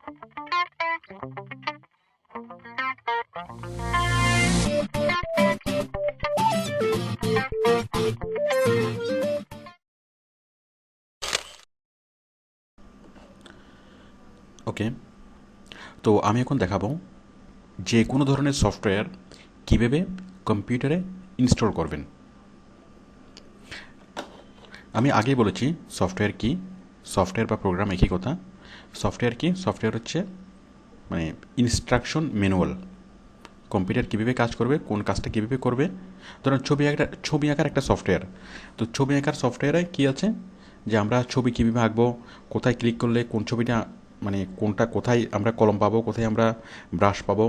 ওকে, তো আমি এখন দেখাবো যে কোনো ধরনের সফটওয়্যার কীভাবে কম্পিউটারে ইনস্টল করবেন। আমি আগেই বলেছি সফটওয়্যার কি, সফটওয়্যার বা প্রোগ্রাম একই কথা। সফটওয়্যার কি? সফটওয়্যার হচ্ছে মানে ইনস্ট্রাকশন ম্যানুয়াল। কম্পিউটার কীভাবে কাজ করবে, কোন কাজটা কীভাবে করবে। ধরুন ছবি আঁকার একটা সফটওয়্যার। তো ছবি আঁকার সফটওয়্যারে কী আছে, যে আমরা ছবি কীভাবে আঁকবো, কোথায় ক্লিক করলে কোন ছবিটা মানে কোনটা, কোথায় আমরা কলম পাবো, কোথায় আমরা ব্রাশ পাবো,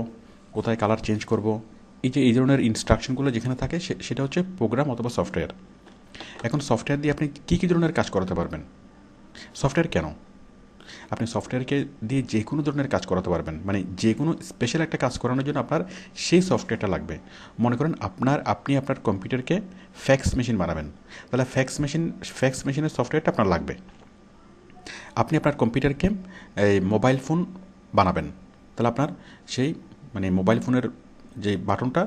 কোথায় কালার চেঞ্জ করব, এই ধরনের ইনস্ট্রাকশনগুলো যেখানে থাকে সেটা হচ্ছে প্রোগ্রাম অথবা সফটওয়্যার। এখন সফটওয়্যার দিয়ে আপনি কী ধরনের কাজ করাতে পারবেন? সফটওয়্যার কেন? আপনি সফটওয়্যারকে দিয়ে যে কোনো ধরনের কাজ করাতে পারবেন, মানে যে কোনো স্পেশাল একটা কাজ করানোর জন্য আপনার সেই সফটওয়্যারটা লাগবে। মনে করেন আপনি আপনার কম্পিউটারকে ফ্যাক্স মেশিন বানাবেন, তাহলে ফ্যাক্স মেশিনের সফটওয়্যারটা আপনার লাগবে। আপনি আপনার কম্পিউটারকে এই মোবাইল ফোন বানাবেন, তাহলে আপনার সেই মানে মোবাইল ফোনের যে বাটনটা,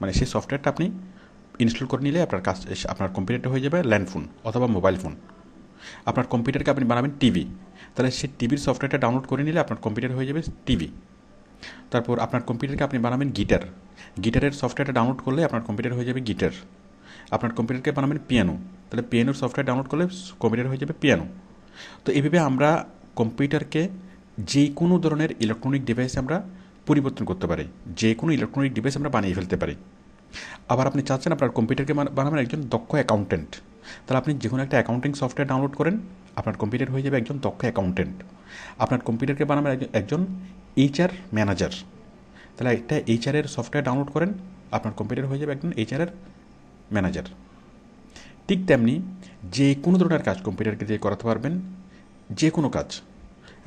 মানে সেই সফটওয়্যারটা আপনি ইনস্টল করে নিলে আপনার কম্পিউটারটা হয়ে যাবে ল্যান্ড ফোন অথবা মোবাইল ফোন। আপনার কম্পিউটারকে আপনি বানাবেন টিভি, তাহলে সেই টিভির সফটওয়্যারটা ডাউনলোড করে নিলে আপনার কম্পিউটার হয়ে যাবে টিভি। তারপর আপনার কম্পিউটারকে আপনি বানাবেন গিটারের সফটওয়্যারটা ডাউনলোড করলে আপনার কম্পিউটার হয়ে যাবে গিটার। আপনার কম্পিউটারকে বানাবেন পিয়ানো, তাহলে পিয়ানোর সফটওয়্যার ডাউনলোড করলে কম্পিউটার হয়ে যাবে পিয়ানো। তো এইভাবে আমরা কম্পিউটারকে যে কোনো ধরনের ইলেকট্রনিক ডিভাইসে আমরা পরিবর্তন করতে পারি, যে কোনো ইলেকট্রনিক ডিভাইস আমরা বানিয়ে ফেলতে পারি। আবার আপনি চাচ্ছেন আপনার কম্পিউটারকে বানাবেন একজন দক্ষ অ্যাকাউন্টেন্ট, তাহলে আপনি যে কোনো একটা অ্যাকাউন্টিং সফটওয়্যার ডাউনলোড করেন, আপনার কম্পিউটার হয়ে যাবে একজন দক্ষ অ্যাকাউন্টেন্ট। আপনার কম্পিউটারকে বানাবেন একজন এইচআর ম্যানেজার, তাহলে একটা এইচআরের সফটওয়্যার ডাউনলোড করেন, আপনার কম্পিউটার হয়ে যাবে একজন এইচআরের ম্যানেজার। ঠিক তেমনি যে কোনো ধরনের কাজ কম্পিউটারকে দিয়ে করাতে পারবেন, যে কোনো কাজ,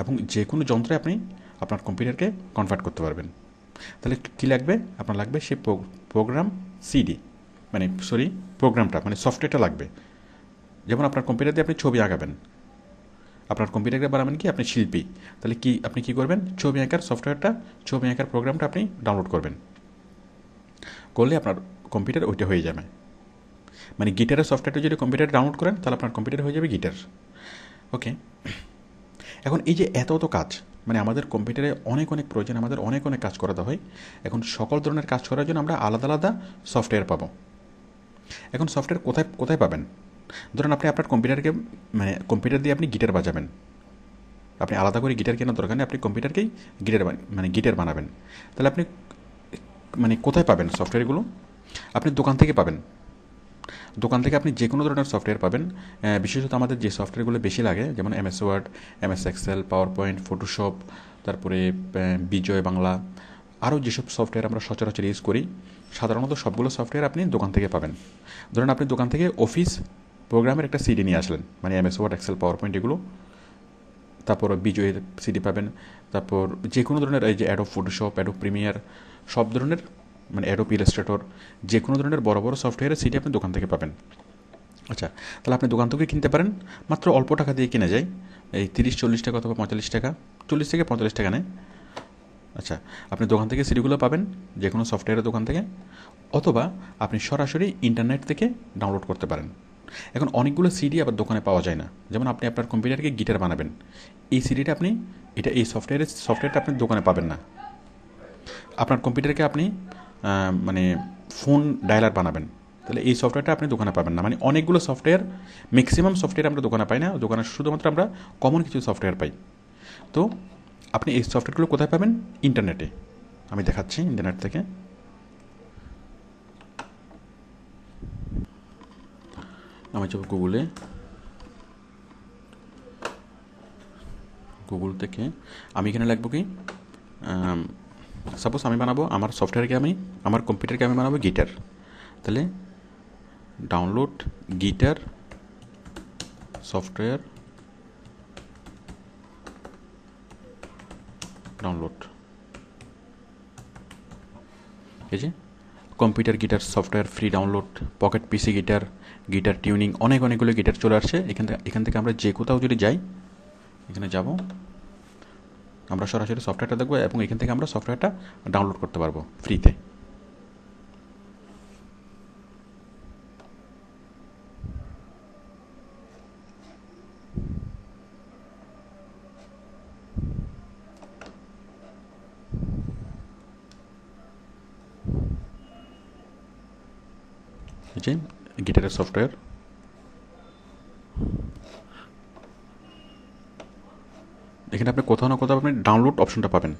এবং যে কোনো যন্ত্রে আপনি আপনার কম্পিউটারকে কনভার্ট করতে পারবেন। তাহলে কী লাগবে? আপনার লাগবে সেই প্রোগ্রাম সিডি, প্রোগ্রামটা মানে সফটওয়্যারটা লাগবে। যেমন আপনার কম্পিউটার দিয়ে আপনি ছবি আঁকাবেন, আপনার কম্পিউটারকে বানাবেন কি আপনি শিল্পী, তাহলে আপনি কী করবেন? ছবি আঁকার প্রোগ্রামটা আপনি ডাউনলোড করবেন, করলে আপনার কম্পিউটার ওইটা হয়ে যাবে। মানে গিটারের সফটওয়্যারটা যদি কম্পিউটারে ডাউনলোড করেন, তাহলে আপনার কম্পিউটার হয়ে যাবে গিটার। ওকে, এখন এই যে এত কাজ, মানে আমাদের কম্পিউটারে অনেক প্রয়োজন, আমাদের অনেক কাজ করাতে হয়। এখন সকল ধরনের কাজ করার জন্য আমরা আলাদা আলাদা সফটওয়্যার পাবো। এখন সফটওয়্যার কোথায় পাবেন? ধরুন আপনি আপনার কম্পিউটারকে মানে কম্পিউটার দিয়ে আপনি গিটার বাজাবেন, আপনি আলাদা করে গিটার কেনার দরকার নেই, আপনি কম্পিউটারকেই গিটার বানাবেন। তাহলে আপনি মানে কোথায় পাবেন সফটওয়্যারগুলো? আপনি দোকান থেকে পাবেন। দোকান থেকে আপনি যে কোনো ধরনের সফটওয়্যার পাবেন। বিশেষত আমাদের যে সফটওয়্যারগুলো বেশি লাগে, যেমন MS Word, MS Excel, PowerPoint, Photoshop, তারপরে বিজয় বাংলা, আরও যেসব সফটওয়্যার আমরা সচরাচর ইউজ করি, সাধারণত সবগুলো সফটওয়্যার আপনি দোকান থেকে পাবেন। ধরুন আপনি দোকান থেকে অফিস প্রোগ্রামের একটা সিডি নিয়ে আসলেন, মানে MS Word, Excel, PowerPoint এগুলো। তারপর বিজয়ের সিডি পাবেন। তারপর যে কোনো ধরনের এই যে অ্যাডোব ফটোশপ, অ্যাডোব প্রিমিয়ার, সব ধরনের মানে অ্যাডোব ইলাস্ট্রেটর, যে কোনো ধরনের বড় সফটওয়্যারের সিডি আপনি দোকান থেকে পাবেন। আচ্ছা, তাহলে আপনি দোকান থেকে কিনতে পারেন, মাত্র অল্প টাকা দিয়ে কিনে যায়, এই 30-40 টাকা অথবা 45 টাকা, 40 থেকে 45 টাকা নেয়। আচ্ছা, আপনি দোকান থেকে সিডিগুলো পাবেন, যে কোনো সফটওয়্যারের দোকান থেকে, অথবা আপনি সরাসরি ইন্টারনেট থেকে ডাউনলোড করতে পারেন। এখন অনেকগুলো সিডি আবার দোকানে পাওয়া যায় না, যেমন আপনি আপনার কম্পিউটারকে গিটার বানাবেন, এই সিডিটা আপনি এই সফটওয়্যারটা আপনি দোকানে পাবেন না। আপনার কম্পিউটারকে আপনি মানে ফোন ডায়ালার বানাবেন, তাহলে এই সফটওয়্যারটা আপনি দোকানে পাবেন না। মানে অনেকগুলো সফটওয়্যার, ম্যাক্সিমাম সফটওয়্যার আমরা দোকানে পাই না, দোকানে শুধুমাত্র আমরা কমন কিছু সফটওয়্যার পাই। তো আপনি এই সফটওয়্যারগুলো কোথায় পাবেন? ইন্টারনেটে। আমি দেখাচ্ছি ইন্টারনেট থেকে। আমি যাব গুগল থেকে আমি এখানে লিখবো কি, সাপোজ আমি বানাবো আমার সফটওয়্যারকে, আমার কম্পিউটারকে আমি বানাবো গিটার, তাহলে ডাউনলোড গিটার সফটওয়্যার ডাউনলোড, এই যে computer guitar software free download, pocket পিসি গিটার, গিটার টিউনিং, অনেকগুলো গিটার চলে আসছে। এখান থেকে আমরা যে কোথাও যদি যাই, এখানে যাব, আমরা সরাসরি সফটওয়্যারটা দেখবো এবং এখান থেকে আমরা সফটওয়্যারটা ডাউনলোড করতে পারবো ফ্রিতে। এই যে গিটারের সফটওয়্যার, এখানে আপনি কোথাও না কোথাও আপনি ডাউনলোড অপশনটা পাবেন।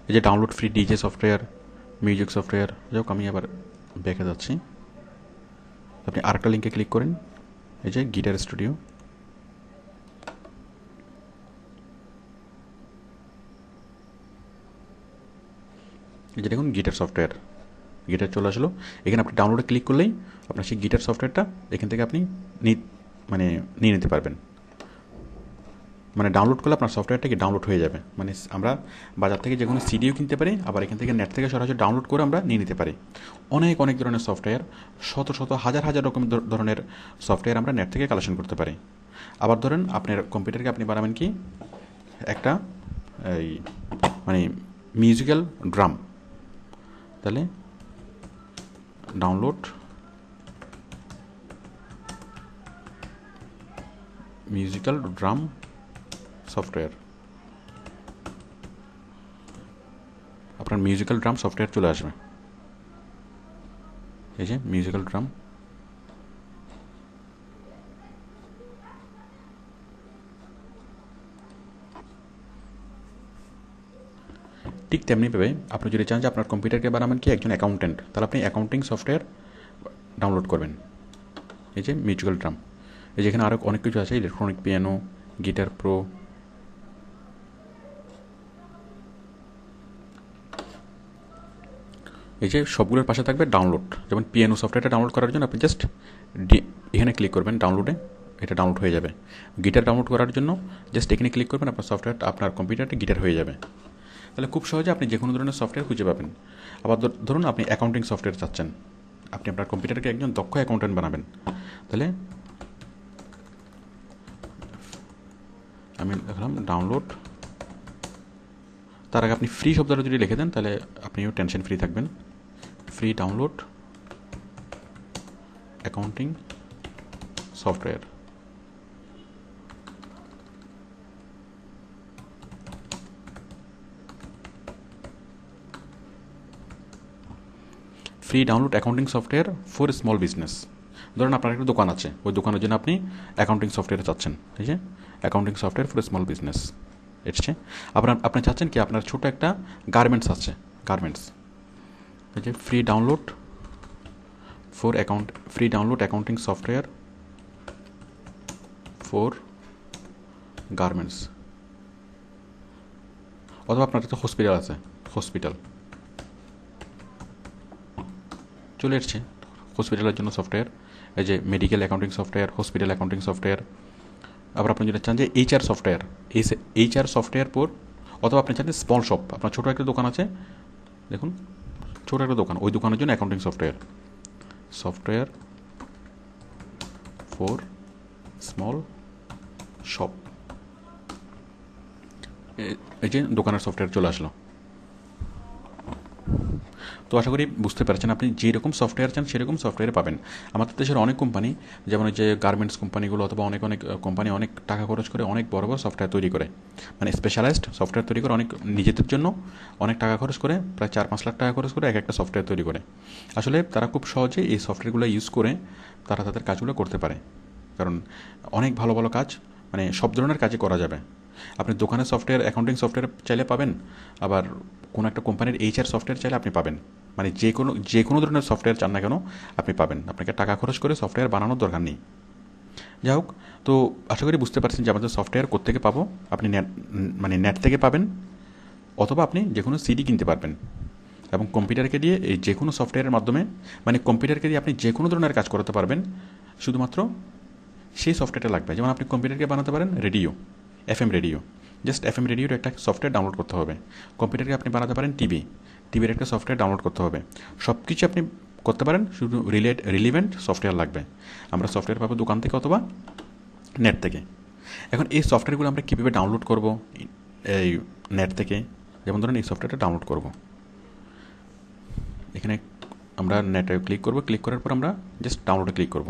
এই যে download free DJ software, music software. যাই হোক, আমি আবার ব্যাকে যাচ্ছি। আপনি আরেকটা লিঙ্কে ক্লিক করেন, এই যে গিটার স্টুডিও। এই যে দেখুন গিটার সফটওয়্যার, গিটার চলে আসলো। এখানে আপনি ডাউনলোডে ক্লিক করলেই আপনার সেই গিটার সফটওয়্যারটা এখান থেকে আপনি নিয়ে নিতে পারবেন। মানে ডাউনলোড করলে আপনার সফটওয়্যারটা কি ডাউনলোড হয়ে যাবে। মানে আমরা বাজার থেকে যে কোনো সিডিও কিনতে পারি, আবার এখান থেকে নেট থেকে সরাসরি ডাউনলোড করে আমরা নিয়ে নিতে পারি। অনেক অনেক ধরনের সফটওয়্যার, শত শত হাজার হাজার রকম ধরনের সফটওয়্যার আমরা নেট থেকে কালেকশন করতে পারি। আবার ধরেন আপনার কম্পিউটারকে আপনি বানাবেন কি একটা এই মানে মিউজিক্যাল ড্রাম, তাহলে ডাউনলোড মিউজিক্যাল ড্রাম সফটওয়্যার, আপনার মিউজিক্যাল ড্রাম সফটওয়্যার চলে আসবে। এই যে মিউজিক্যাল ড্রাম, ঠিক তেমনিভাবে আপনি যদি চান যে আপনার কম্পিউটারকে বানাবেন কি একজন অ্যাকাউন্টেন্ট, তাহলে আপনি অ্যাকাউন্টিং সফটওয়্যার ডাউনলোড করবেন। এই যে মিউজিক্যাল ড্রাম, এই যেখানে আরও অনেক কিছু আছে, ইলেকট্রনিক পিয়ানো, গিটার প্রো। এই যে সবগুলোর পাশে থাকবে ডাউনলোড। যেমন পিয়ানো সফটওয়্যারটা ডাউনলোড করার জন্য আপনি জাস্ট এখানে ক্লিক করবেন, ডাউনলোডে এটা ডাউনলোড হয়ে যাবে। গিটার ডাউনলোড করার জন্য জাস্ট এখানে ক্লিক করবেন, আপনার সফটওয়্যারটা আপনার কম্পিউটারটা গিটার হয়ে যাবে। তাহলে খুব সহজে আপনি যে কোনো ধরনের সফটওয়্যার খুঁজে পাবেন। আবার ধরুন আপনি অ্যাকাউন্টিং সফটওয়্যার চাচ্ছেন, আপনি আপনার কম্পিউটারকে একজন দক্ষ অ্যাকাউন্টেন্ট বানাবেন, তাহলে আমি লিখলাম ডাউনলোড। তার আগে আপনি ফ্রি শব্দটা যদি লিখে দেন তাহলে আপনিও টেনশন ফ্রি থাকবেন। Free download accounting software. Free download accounting software for small business. ধরুন আপনার একটা দোকান আছে, ওই দোকানের জন্য আপনি অ্যাকাউন্টিং সফটওয়্যার চাচ্ছেন। ঠিক আছে, accounting software for small business এসছে। আপনি চাচ্ছেন কি আপনার ছোটো একটা গার্মেন্টস আছে, গার্মেন্টস। এই যে free download accounting software for garments. অথবা আপনার একটা হসপিটাল আছে, হসপিটাল চলে এসছে হসপিটালের জন্য সফটওয়্যার। এই যে medical accounting software, hospital accounting software. আবার আপনি যদি চান যে এইচআর সফটওয়্যার, এইচআর সফটওয়্যার পর, অথবা আপনি চান যে স্মল শপ, আপনার ছোটো একটা দোকান আছে, দেখুন ছোটো একটা দোকান, ওই দোকানের জন্য accounting software for small shop. এই যে দোকানের সফটওয়্যার চলে আসলো। তো আশা করি বুঝতে পারছেন, আপনি যেরকম সফটওয়্যার চান সেরকম সফটওয়্যার পাবেন। আমাদের দেশের অনেক কোম্পানি, যেমন যে গার্মেন্টস কোম্পানিগুলো অথবা অনেক অনেক কোম্পানি অনেক টাকা খরচ করে অনেক বড় বড় সফটওয়্যার তৈরি করে, মানে স্পেশালাইজড সফটওয়্যার তৈরি করে, অনেক নিজেদের জন্য অনেক টাকা খরচ করে, প্রায় 4-5 লাখ টাকা খরচ করে এক একটা সফটওয়্যার তৈরি করে। আসলে তারা খুব সহজে এই সফটওয়্যারগুলো ইউজ করে তারা তাদের কাজগুলো করতে পারে, কারণ অনেক ভালো ভালো কাজ মানে সব ধরনের কাজই করা যাবে। আপনি দোকানের সফটওয়্যার, অ্যাকাউন্টিং সফটওয়্যার চাইলে পাবেন, আবার কোনো একটা কোম্পানির এইচআর সফটওয়্যার চাইলে আপনি পাবেন। মানে যে কোনো ধরনের সফটওয়্যার চান না কেন আপনি পাবেন, আপনাকে টাকা খরচ করে সফটওয়্যার বানানোর দরকার নেই। যাই হোক, তো আশা করি বুঝতে পারছেন যে আমাদের সফটওয়্যার কোত্থেকে পাবো। আপনি নেট থেকে পাবেন, অথবা আপনি যে কোনো সিডি কিনতে পারবেন। এবং কম্পিউটারকে দিয়ে এই যে কোনো সফটওয়্যারের মাধ্যমে, মানে কম্পিউটারকে দিয়ে আপনি যে কোনো ধরনের কাজ করতে পারবেন, শুধুমাত্র সেই সফটওয়্যারটা লাগবে। যেমন আপনি কম্পিউটারকে বানাতে পারেন radio, FM radio, just FM রেডিওর একটা সফটওয়্যার ডাউনলোড করতে হবে। কম্পিউটারকে আপনি বানাতে পারেন টিভির একটা সফটওয়্যার ডাউনলোড করতে হবে। সব কিছু আপনি করতে পারেন, শুধু রিলেভেন্ট সফটওয়্যার লাগবে। আমরা সফটওয়্যার পাবো দোকান থেকে অথবা নেট থেকে। এখন এই সফটওয়্যারগুলো আমরা কীভাবে ডাউনলোড করব এই নেট থেকে? যেমন ধরুন এই সফটওয়্যারটা ডাউনলোড করব, এখানে আমরা নেটে ক্লিক করব, ক্লিক করার পর আমরা জাস্ট ডাউনলোডে ক্লিক করব।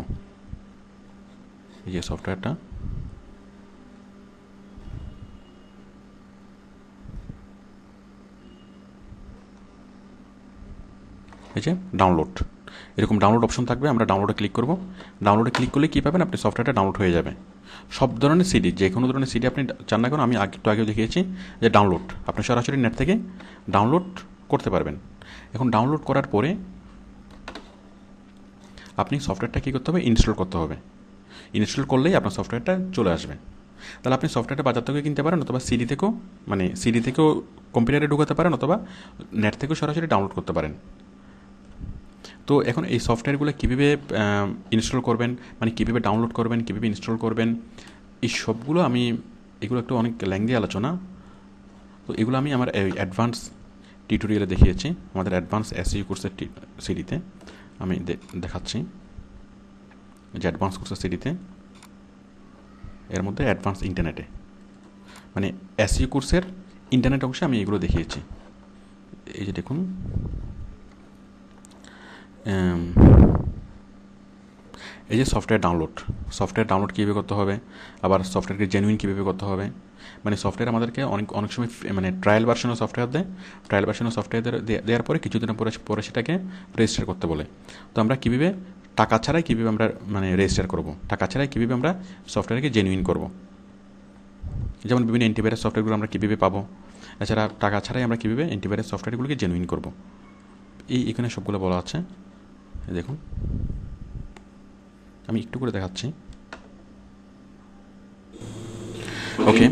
এই যে সফটওয়্যারটা, এই যে ডাউনলোড, এরকম ডাউনলোড অপশন থাকবে, আমরা ডাউনলোডে ক্লিক করব। ডাউনলোডে ক্লিক করলে কী পাবেন, আপনি সফটওয়্যারটা ডাউনলোড হয়ে যাবে। সব ধরনের সিডি, যে কোনো ধরনের সিডি আপনি চান না কেন, আমি একটু আগেও দেখিয়েছি যে ডাউনলোড আপনি সরাসরি নেট থেকে ডাউনলোড করতে পারবেন। এখন ডাউনলোড করার পরে আপনি সফটওয়্যারটা কী করতে হবে, ইনস্টল করতে হবে। ইনস্টল করলেই আপনার সফটওয়্যারটা চলে আসবে। তাহলে আপনি সফটওয়্যারটা বাজার থেকে কিনতে পারেন, অথবা সিডি থেকেও কম্পিউটারে ঢুকাতে পারেন, অথবা নেট থেকেও সরাসরি ডাউনলোড করতে পারেন। তো এখন এই সফটওয়্যারগুলো কীভাবে ইনস্টল করবেন, মানে কীভাবে ডাউনলোড করবেন, কীভাবে ইনস্টল করবেন, এই সবগুলো এগুলো একটু অনেক ল্যাংদি আলোচনা। তো এগুলো আমি আমার অ্যাডভান্স টিউটোরিয়ালে দেখিয়েছি, আমাদের অ্যাডভান্স এসইও কোর্সের সিডিতে আমি দেখাচ্ছি। যে অ্যাডভান্স কোর্সের সিডিতে, এর মধ্যে অ্যাডভান্স ইন্টারনেটে, মানে এসইও কোর্সের ইন্টারনেট অংশে আমি এগুলো দেখিয়েছি। এই যে দেখুন, এই যে সফটওয়্যার ডাউনলোড কীভাবে করতে হবে, আবার সফটওয়্যারকে জেনুইন কীভাবে করতে হবে। মানে সফটওয়্যার আমাদেরকে অনেক সময় মানে ট্রায়াল ভার্সনও সফটওয়্যার দেয়, ট্রায়াল ভার্সনও সফটওয়্যার দেওয়ার পরে কিছুদিন পরে সেটাকে রেজিস্টার করতে বলে। তো আমরা কীভাবে টাকা ছাড়াই কীভাবে আমরা মানে রেজিস্টার করব, টাকা ছাড়াই কীভাবে আমরা সফটওয়্যারকে জেনুইন করব। যেমন বিভিন্ন অ্যান্টিভাইরাস সফটওয়্যারগুলো আমরা কীভাবে পাবো, এছাড়া টাকা ছাড়াই আমরা কীভাবে অ্যান্টিভাইরাস সফটওয়্যারগুলোকে জেনুইন করব, এখানে সবগুলো বলা আছে। দেখুন, আমি একটু করে দেখাচ্ছি। ওকে,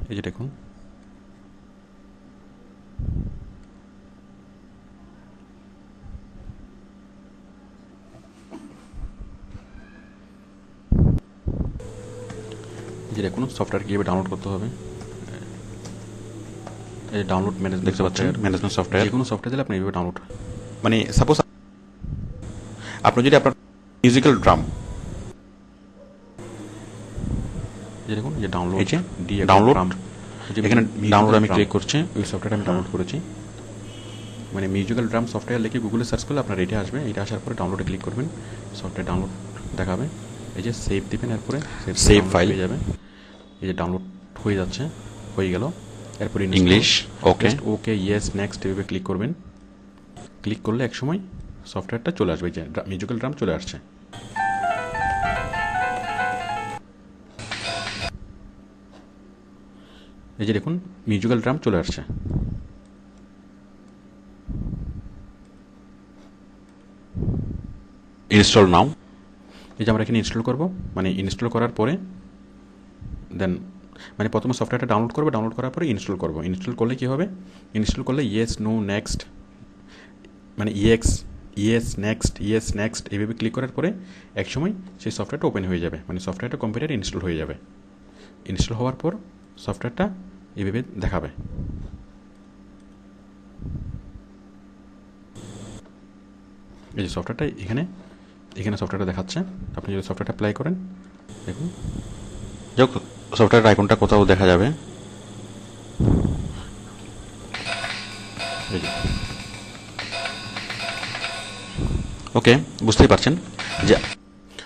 এই যে দেখুন, সফটওয়্যার কীভাবে ডাউনলোড করতে হবে। এই ডাউনলোড দেখতে পাচ্ছেন, ম্যানেজমেন্ট সফটওয়্যার। যে কোনো সফটওয়্যার দিলে আপনি এইভাবে ডাউনলোড, মানে সাপোজ আপনি যদি আপনার মিউজিক্যাল ড্রাম, দেখুন যে ডাউনলোড, এই যে ডাউনলোড, এখানে ডাউনলোড আমি ক্লিক করছি, ওই সফটওয়্যারটা আমি ডাউনলোড করেছি। মানে মিউজিক্যাল ড্রাম সফটওয়্যার লিখে গুগলে সার্চ করলে আপনার এটা আসবে। এটা আসার পরে ডাউনলোডে ক্লিক করবেন, সফটওয়্যার ডাউনলোড দেখাবে। এই যে সেভ দিবেন, এরপরে সেভ ফাইল হয়ে যাবে। এই যে ডাউনলোড হয়ে যাচ্ছে, হয়ে গেল। এরপরে ইংলিশ, ওকে ইয়েস নেক্সট এভাবে ক্লিক করবেন। ক্লিক করলে এক সময় সফটওয়্যারটা চলে আসবে, যে মিউজিক্যাল ড্রাম চলে আসছে। এই যে দেখুন, মিউজিক্যাল ড্রাম চলে আসছে। ইনস্টল নাও, এই যে আমরা এখানে ইনস্টল করব। মানে ইনস্টল করার পরে দেন, মানে প্রথমে সফটওয়্যারটা ডাউনলোড করবে, ডাউনলোড করার পরে ইনস্টল করব। ইনস্টল করলে কী হবে, ইনস্টল করলে ইয়েস নো নেক্সট, মানে ইয়েস নেক্সট এইভাবে ক্লিক করার পরে এক সময় সেই সফটওয়্যারটা ওপেন হয়ে যাবে, মানে সফটওয়্যারটা কম্পিউটারে ইনস্টল হয়ে যাবে। ইনস্টল হওয়ার পর সফটওয়্যারটা এইভাবে দেখাবে। এই যে সফটওয়্যারটা এখানে সফটওয়্যারটা দেখাচ্ছে। আপনি যদি সফটওয়্যারটা অ্যাপ্লাই করেন, দেখুন যাক সফটওয়্যার আইকনটা কোথাও দেখা যাবে। ওকে, বুঝতেই পারছেন যে,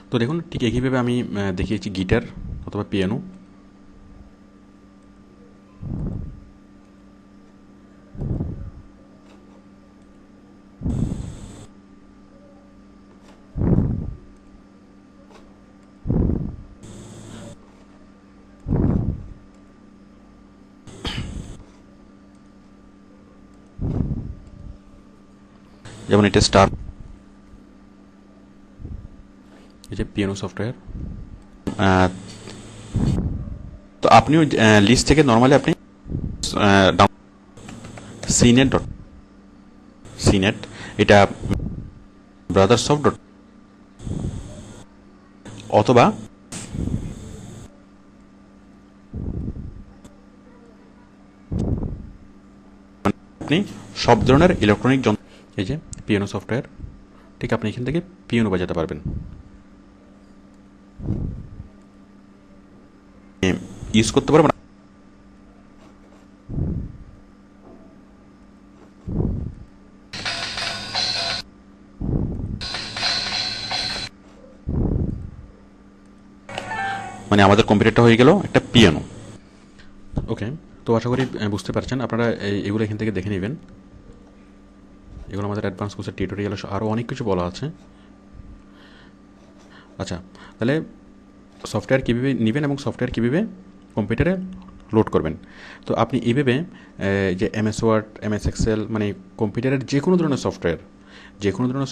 তো দেখুন ঠিক একইভাবে আমি দেখিয়েছি গিটার অথবা পিয়ানো। যেমন এটা স্টার, এই যে পিয়ানো সফটওয়্যার। তো আপনিও লিস্ট থেকে নর্মালি আপনি সিনেট এটা ব্রাদারসফট অথবা আপনি সব ধরনের ইলেকট্রনিক যন্ত্র, এই যে পিয়ানো সফটওয়্যার, ঠিক আপনি এখান থেকে পিয়ানো বাজাতে পারবেন। ইউজ করতে পারবেন। মানে আমাদের কম্পিউটারটা হয়ে গেল একটা পিয়ানো। ওকে, তো আশা করি বুঝতে পারছেন। আপনারা এগুলো এখান থেকে দেখে নেবেন। এগুলো আমাদের অ্যাডভান্স কোর্সের টিউটোরিয়ালে আরও অনেক কিছু বলা আছে। আচ্ছা, তাহলে সফটওয়্যার কীভাবে নেবেন এবং সফটওয়্যার কীভাবে কম্পিউটারে লোড করবেন। তো আপনি এইভাবে যে এমএস ওয়ার্ড, এমএস এক্সেল, মানে কম্পিউটারের যে কোনো ধরনের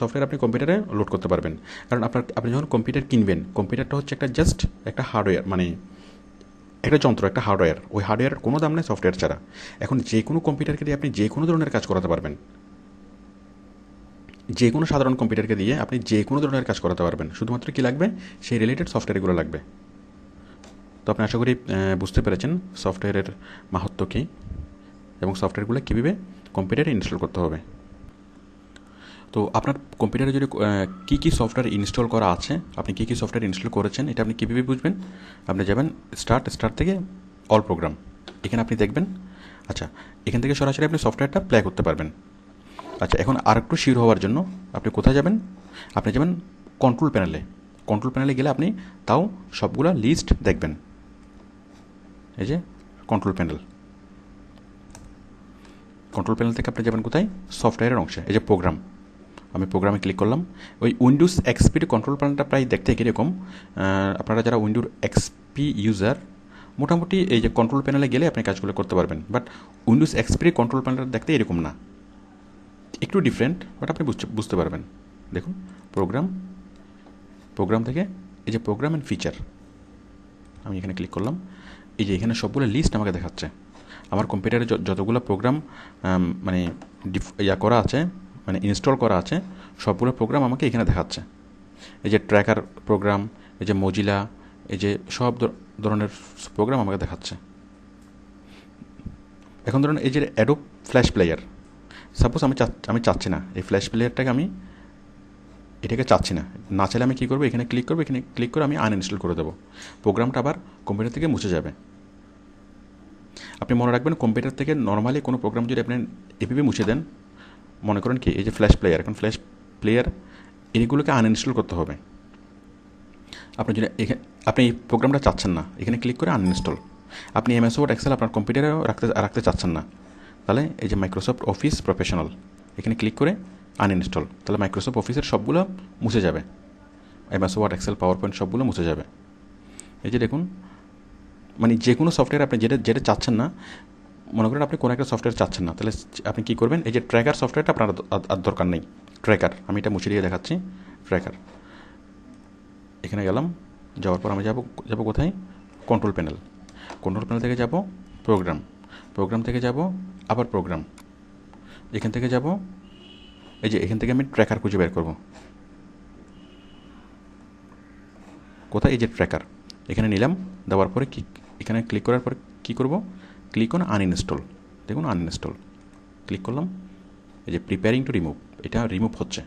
সফটওয়্যার আপনি কম্পিউটারে লোড করতে পারবেন। কারণ আপনি যখন কম্পিউটার কিনবেন, কম্পিউটারটা হচ্ছে একটা জাস্ট একটা হার্ডওয়্যার, মানে একটা যন্ত্র, একটা হার্ডওয়্যার। ওই হার্ডওয়্যারের কোনো দাম নেই সফটওয়্যার ছাড়া। এখন যে কোনো কম্পিউটারকে দিয়ে আপনি যে কোনো ধরনের কাজ করাতে পারবেন। যে কোনো সাধারণ কম্পিউটারকে দিয়ে আপনি যে কোনো ধরনের কাজ করাতে পারবেন। শুধুমাত্র কী লাগবে, সেই রিলেটেড সফটওয়্যারগুলো লাগবে। তো আপনি আশা করি বুঝতে পেরেছেন সফটওয়্যারের মাহাত্ম্য কী এবং সফটওয়্যারগুলো কীভাবে কম্পিউটারে ইনস্টল করতে হবে। তো আপনার কম্পিউটারে যদি কী কী সফটওয়্যার ইনস্টল করা আছে, আপনি কী কী সফটওয়্যার ইনস্টল করেছেন, এটা আপনি কীভাবে বুঝবেন? আপনি যাবেন স্টার্ট থেকে অল প্রোগ্রাম, এখানে আপনি দেখবেন। আচ্ছা, এখান থেকে সরাসরি আপনি সফটওয়্যারটা প্লে করতে পারবেন। আচ্ছা, এখন আরেকটু শিওর হওয়ার জন্য আপনি কোথায় যাবেন? আপনি যাবেন কন্ট্রোল প্যানেলে গেলে আপনি তাও সবগুলো লিস্ট দেখবেন। এই যে কন্ট্রোল প্যানেল থেকে আপনি যাবেন কোথায়? সফটওয়্যারের অংশে, এই যে প্রোগ্রাম। আমি প্রোগ্রামে ক্লিক করলাম। ওই উইন্ডোজ এক্সপির কন্ট্রোল প্যানেলটা প্রায় দেখতে কীরকম। আপনারা যারা উইন্ডোজ এক্সপি ইউজার, মোটামুটি এই যে কন্ট্রোল প্যানেলে গেলে আপনি কাজগুলো করতে পারবেন। বাট উইন্ডোজ এক্সপির কন্ট্রোল প্যানেলটা দেখতে এরকম না, একটু ডিফারেন্ট, বাট আপনি বুঝতে পারবেন। দেখুন প্রোগ্রাম থেকে এই যে প্রোগ্রাম অ্যান্ড ফিচার, আমি এখানে ক্লিক করলাম। এই যে এখানে সবগুলো লিস্ট আমাকে দেখাচ্ছে। আমার কম্পিউটারে যতগুলো প্রোগ্রাম মানে করা আছে, মানে ইনস্টল করা আছে, সবগুলো প্রোগ্রাম আমাকে এখানে দেখাচ্ছে। এই যে ট্র্যাকার প্রোগ্রাম, এই যে মজিলা, এই যে সব ধরনের প্রোগ্রাম আমাকে দেখাচ্ছে। এখন ধরুন এই যে অ্যাডোব ফ্ল্যাশ প্লেয়ার, সাপোজ আমি চাচ্ছি না এই ফ্ল্যাশ প্লেয়ারটাকে, আমি এটাকে চাচ্ছি না। না চাইলে আমি কী করবো? এখানে ক্লিক করবো, এখানে ক্লিক করে আমি আনইনস্টল করে দেবো। প্রোগ্রামটা আবার কম্পিউটার থেকে মুছে যাবে। আপনি মনে রাখবেন, কম্পিউটার থেকে নর্মালি কোনো প্রোগ্রাম যদি আপনি এভাবে মুছে দেন, মনে করেন কি এই যে ফ্ল্যাশ প্লেয়ার, এখন ফ্ল্যাশ প্লেয়ার এইগুলোকে আনইনস্টল করতে হবে। আপনি যদি আপনি এই প্রোগ্রামটা চাচ্ছেন না, এখানে ক্লিক করে আনইনস্টল। আপনি এমএস ওয়ার্ড, এক্সেল আপনার কম্পিউটারেও রাখতে চাচ্ছেন না, তাহলে এই যে মাইক্রোসফট অফিস প্রফেশনাল, এখানে ক্লিক করে আনইনস্টল। তাহলে মাইক্রোসফট অফিসের সবগুলো মুছে যাবে, MS Word, Excel, PowerPoint সবগুলো মুছে যাবে। এই যে দেখুন, মানে যে কোনো সফটওয়্যার আপনি যেটা চাচ্ছেন না, মনে করেন আপনি কোনো একটা সফটওয়্যার চাচ্ছেন না, তাহলে আপনি কী করবেন? এই যে ট্র্যাকার সফটওয়্যারটা আপনার আর দরকার নেই। ট্র্যাকার, আমি এটা মুছে দিয়ে দেখাচ্ছি। ট্র্যাকার, এখানে গেলাম, যাওয়ার পর আমি যাব কোথায়? কন্ট্রোল প্যানেল থেকে যাব প্রোগ্রাম থেকে যাব আবার প্রোগ্রাম, এখান থেকে যাব, এই যে এখান থেকে আমি ট্র্যাকার খুঁজে বের করব। কোথায়? এই যে ট্র্যাকার, এখানে নিলাম। দেওয়ার পরে এখানে ক্লিক করার পরে কী করব? Click on uninstall. দেখুন আনইনস্টল ক্লিক করলাম। এই যে প্রিপেয়ারিং টু রিমুভ, এটা রিমুভ হচ্ছে।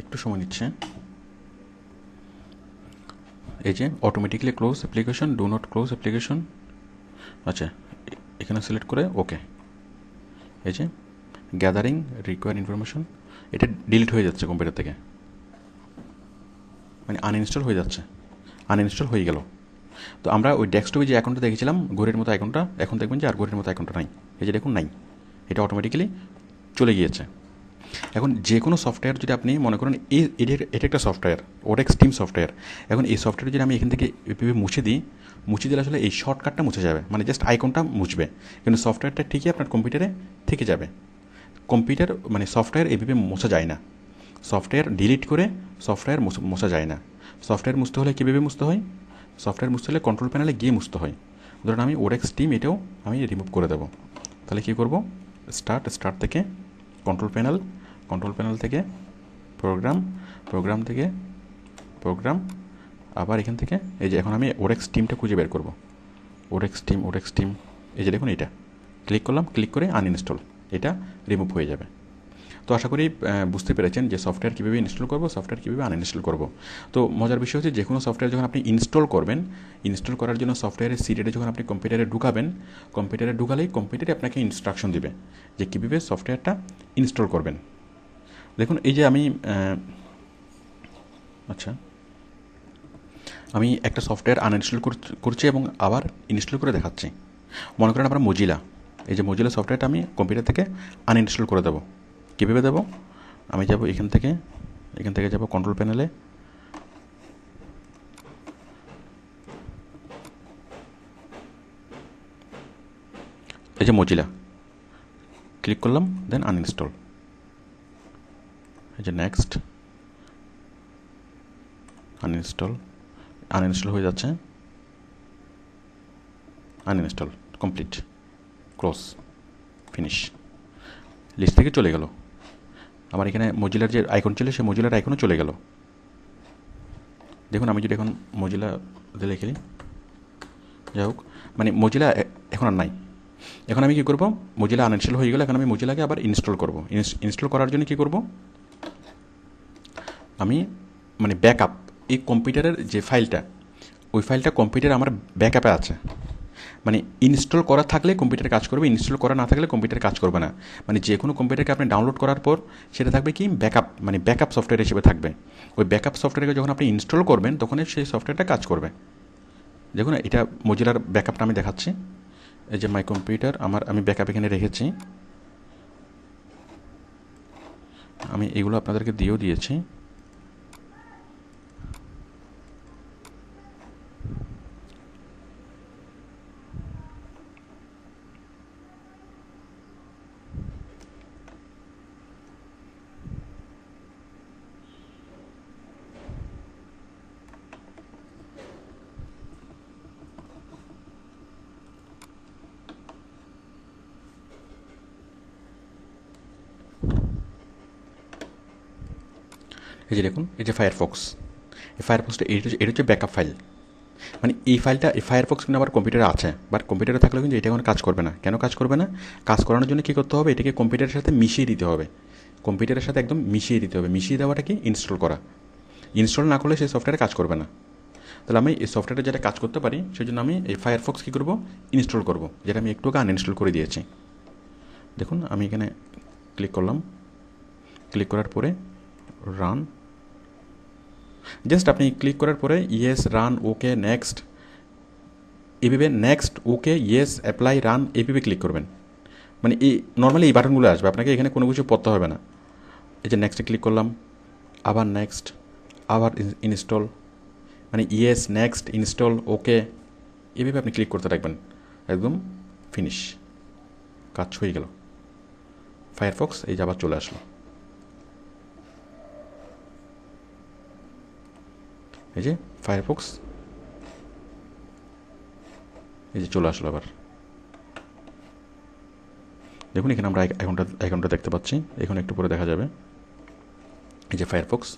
একটু সময় নিচ্ছে। এই যে automatically close application, do not close application. আচ্ছা, এখানে সিলেক্ট করে ওকে। এই যে গ্যাদারিং রিকোয়ার ইনফরমেশন, এটা ডিলিট হয়ে যাচ্ছে কম্পিউটার থেকে, মানে আনইনস্টল হয়ে গেল। তো আমরা ওই ডেস্কটপে যে অ্যাকাউন্টটা দেখেছিলাম ঘড়ির মতো অ্যাকাউন্টটা, এখন দেখবেন যে আর ঘড়ির মতো অ্যাকাউন্টটা নাই। এই যে দেখুন নাই, এটা অটোমেটিক্যালি চলে গিয়েছে। এখন যে কোনো সফটওয়্যার যদি আপনি মনে করেন এটা একটা সফটওয়্যার, ওডেক্স টিম সফটওয়্যার। এখন এই সফটওয়্যার যদি আমি এখান থেকে মুছে দিলে আসলে এই শর্টকাটটা মুছে যাবে, মানে জাস্ট আইকনটা মুছবে, কিন্তু সফটওয়্যারটা ঠিকই আপনার কম্পিউটারে থেকে যাবে। কম্পিউটার মানে সফটওয়্যার এভাবে মোছা যায় না। সফটওয়্যার ডিলিট করে সফটওয়্যার মোছা যায় না। সফটওয়্যার মুছতে হলে কীভাবে মুছতে হয়? সফটওয়্যার মুছতে হলে কন্ট্রোল প্যানেলে গিয়ে মুছতে হয়। ধরুন আমি ওডেক্স টিম, এটাও আমি রিমুভ করে দেবো। তাহলে কী করব? স্টার্ট থেকে কন্ট্রোল প্যানেল থেকে প্রোগ্রাম থেকে প্রোগ্রাম, আবার এখান থেকে এই যে এখন আমি ওডেক্স টিমটা খুঁজে বের করব। ওরেক্স টিম, এই যে দেখুন এটা ক্লিক করলাম, ক্লিক করে আনইনস্টল, এটা রিমুভ হয়ে যাবে। তো আশা করি বুঝতে পেরেছেন যে সফটওয়্যার কীভাবে ইনস্টল করবো, সফটওয়্যার কীভাবে আনইনস্টল করবো। তো মজার বিষয় হচ্ছে যে কোনো সফটওয়্যার যখন আপনি ইনস্টল করবেন, ইনস্টল করার জন্য সফটওয়্যারের সিডিটা যখন আপনি কম্পিউটারে ঢুকাবেন, কম্পিউটারে ঢুকালেই কম্পিউটারে আপনাকে ইনস্ট্রাকশন দিবে যে কীভাবে সফটওয়্যারটা ইনস্টল করবেন। দেখুন এই যে আমি একটা সফটওয়্যার আনইনস্টল করছি এবং আবার ইনস্টল করে দেখাচ্ছি। মনে করেন আমরা মজিলা, এই যে মজিলা সফটওয়্যারটা আমি কম্পিউটার থেকে আনইনস্টল করে দেবো। কীভাবে দেবো? আমি যাব এখান থেকে যাব কন্ট্রোল প্যানেলে, এই যে মজিলা ক্লিক করলাম, দেন আনইনস্টল, এই যে নেক্সট, আনইনস্টল হয়ে যাচ্ছে, uninstall complete, close, finish, list থেকে চলে গেল। আমার এখানে মজিলার যে আইকন ছিল সেই মজিলার আইকনও চলে গেল। দেখুন আমি যদি এখন মজিলা লিখে দিই, যাই হোক, মানে মজিলা এখন আর নাই। এখন আমি কী করব, মজিলা আনইনস্টল হয়ে গেলে এখন আমি মজিলাকে আবার ইনস্টল করব। ইনস্টল করার জন্য কী করব, আমি মানে ব্যাকআপ, এই কম্পিউটারের যে ফাইলটা, ওই ফাইলটা কম্পিউটার আমার ব্যাকআপে আছে। মানে ইনস্টল করা থাকলে কম্পিউটার কাজ করবে, ইনস্টল করা না থাকলে কম্পিউটার কাজ করবে না। মানে যে কোনো কম্পিউটারকে আপনি ডাউনলোড করার পর সেটা থাকবে কি ব্যাকআপ, মানে ব্যাকআপ সফটওয়্যার হিসেবে থাকবে। ওই ব্যাকআপ সফটওয়্যারকে যখন আপনি ইনস্টল করবেন তখনই সেই সফটওয়্যারটা কাজ করবে। দেখুন এটা মজিলার ব্যাকআপটা আমি দেখাচ্ছি, এই যে মাই কম্পিউটার আমি ব্যাকআপ এখানে রেখেছি। আমি এগুলো আপনাদেরকে দিয়েও দিয়েছি। এই যে দেখুন, এই যে ফায়ারফক্স, এই ফায়ারফক্সটা এটা হচ্ছে ব্যাকআপ ফাইল। মানে এই ফায়ারফক্স কিন্তু আমার কম্পিউটারে আছে, বাট কম্পিউটারে থাকলেও কিন্তু এটা এখন কাজ করবে না। কেন কাজ করবে না? কাজ করানোর জন্য কী করতে হবে, এটাকে কম্পিউটারের সাথে মিশিয়ে দিতে হবে। কম্পিউটারের সাথে একদম মিশিয়ে দিতে হবে। মিশিয়ে দেওয়াটা কি ইনস্টল করা। ইনস্টল না করলে সেই সফটওয়্যারে কাজ করবে না। তাহলে আমি এই সফটওয়্যারে যেটা কাজ করতে পারি সেই জন্য আমি এই ফায়ারফক্স কী করবো, ইনস্টল করব, যেটা আমি একটু আগে আনইনস্টল করে দিয়েছি। দেখুন আমি এখানে ক্লিক করলাম, ক্লিক করার পরে রান, জাস্ট আপনি ক্লিক করার পরে ইয়েস, রান, ওকে, নেক্সট, এভাবে নেক্সট, ওকে, ইয়েস, অ্যাপ্লাই, রান এইভাবে ক্লিক করবেন। মানে এই নর্মালি এই বাটনগুলো আসবে, আপনাকে এখানে কোনো কিছু পড়তে হবে না। এই যে নেক্সটে ক্লিক করলাম, আবার নেক্সট, আবার ইনস্টল, মানে ইয়েস, নেক্সট, ইনস্টল, ওকে, এভাবে আপনি ক্লিক করতে থাকবেন, একদম ফিনিশ, কাজ হয়ে গেল। ফায়ারফক্স এই যে আবার চলে আসলো, এই যে ফায়ারফক্স এই যে চলে আসলো আবার। দেখুন এখানে আমরা আইকনটা দেখতে পাচ্ছি, এখানে একটু পরে দেখা যাবে, এই যে ফায়ারফক্স।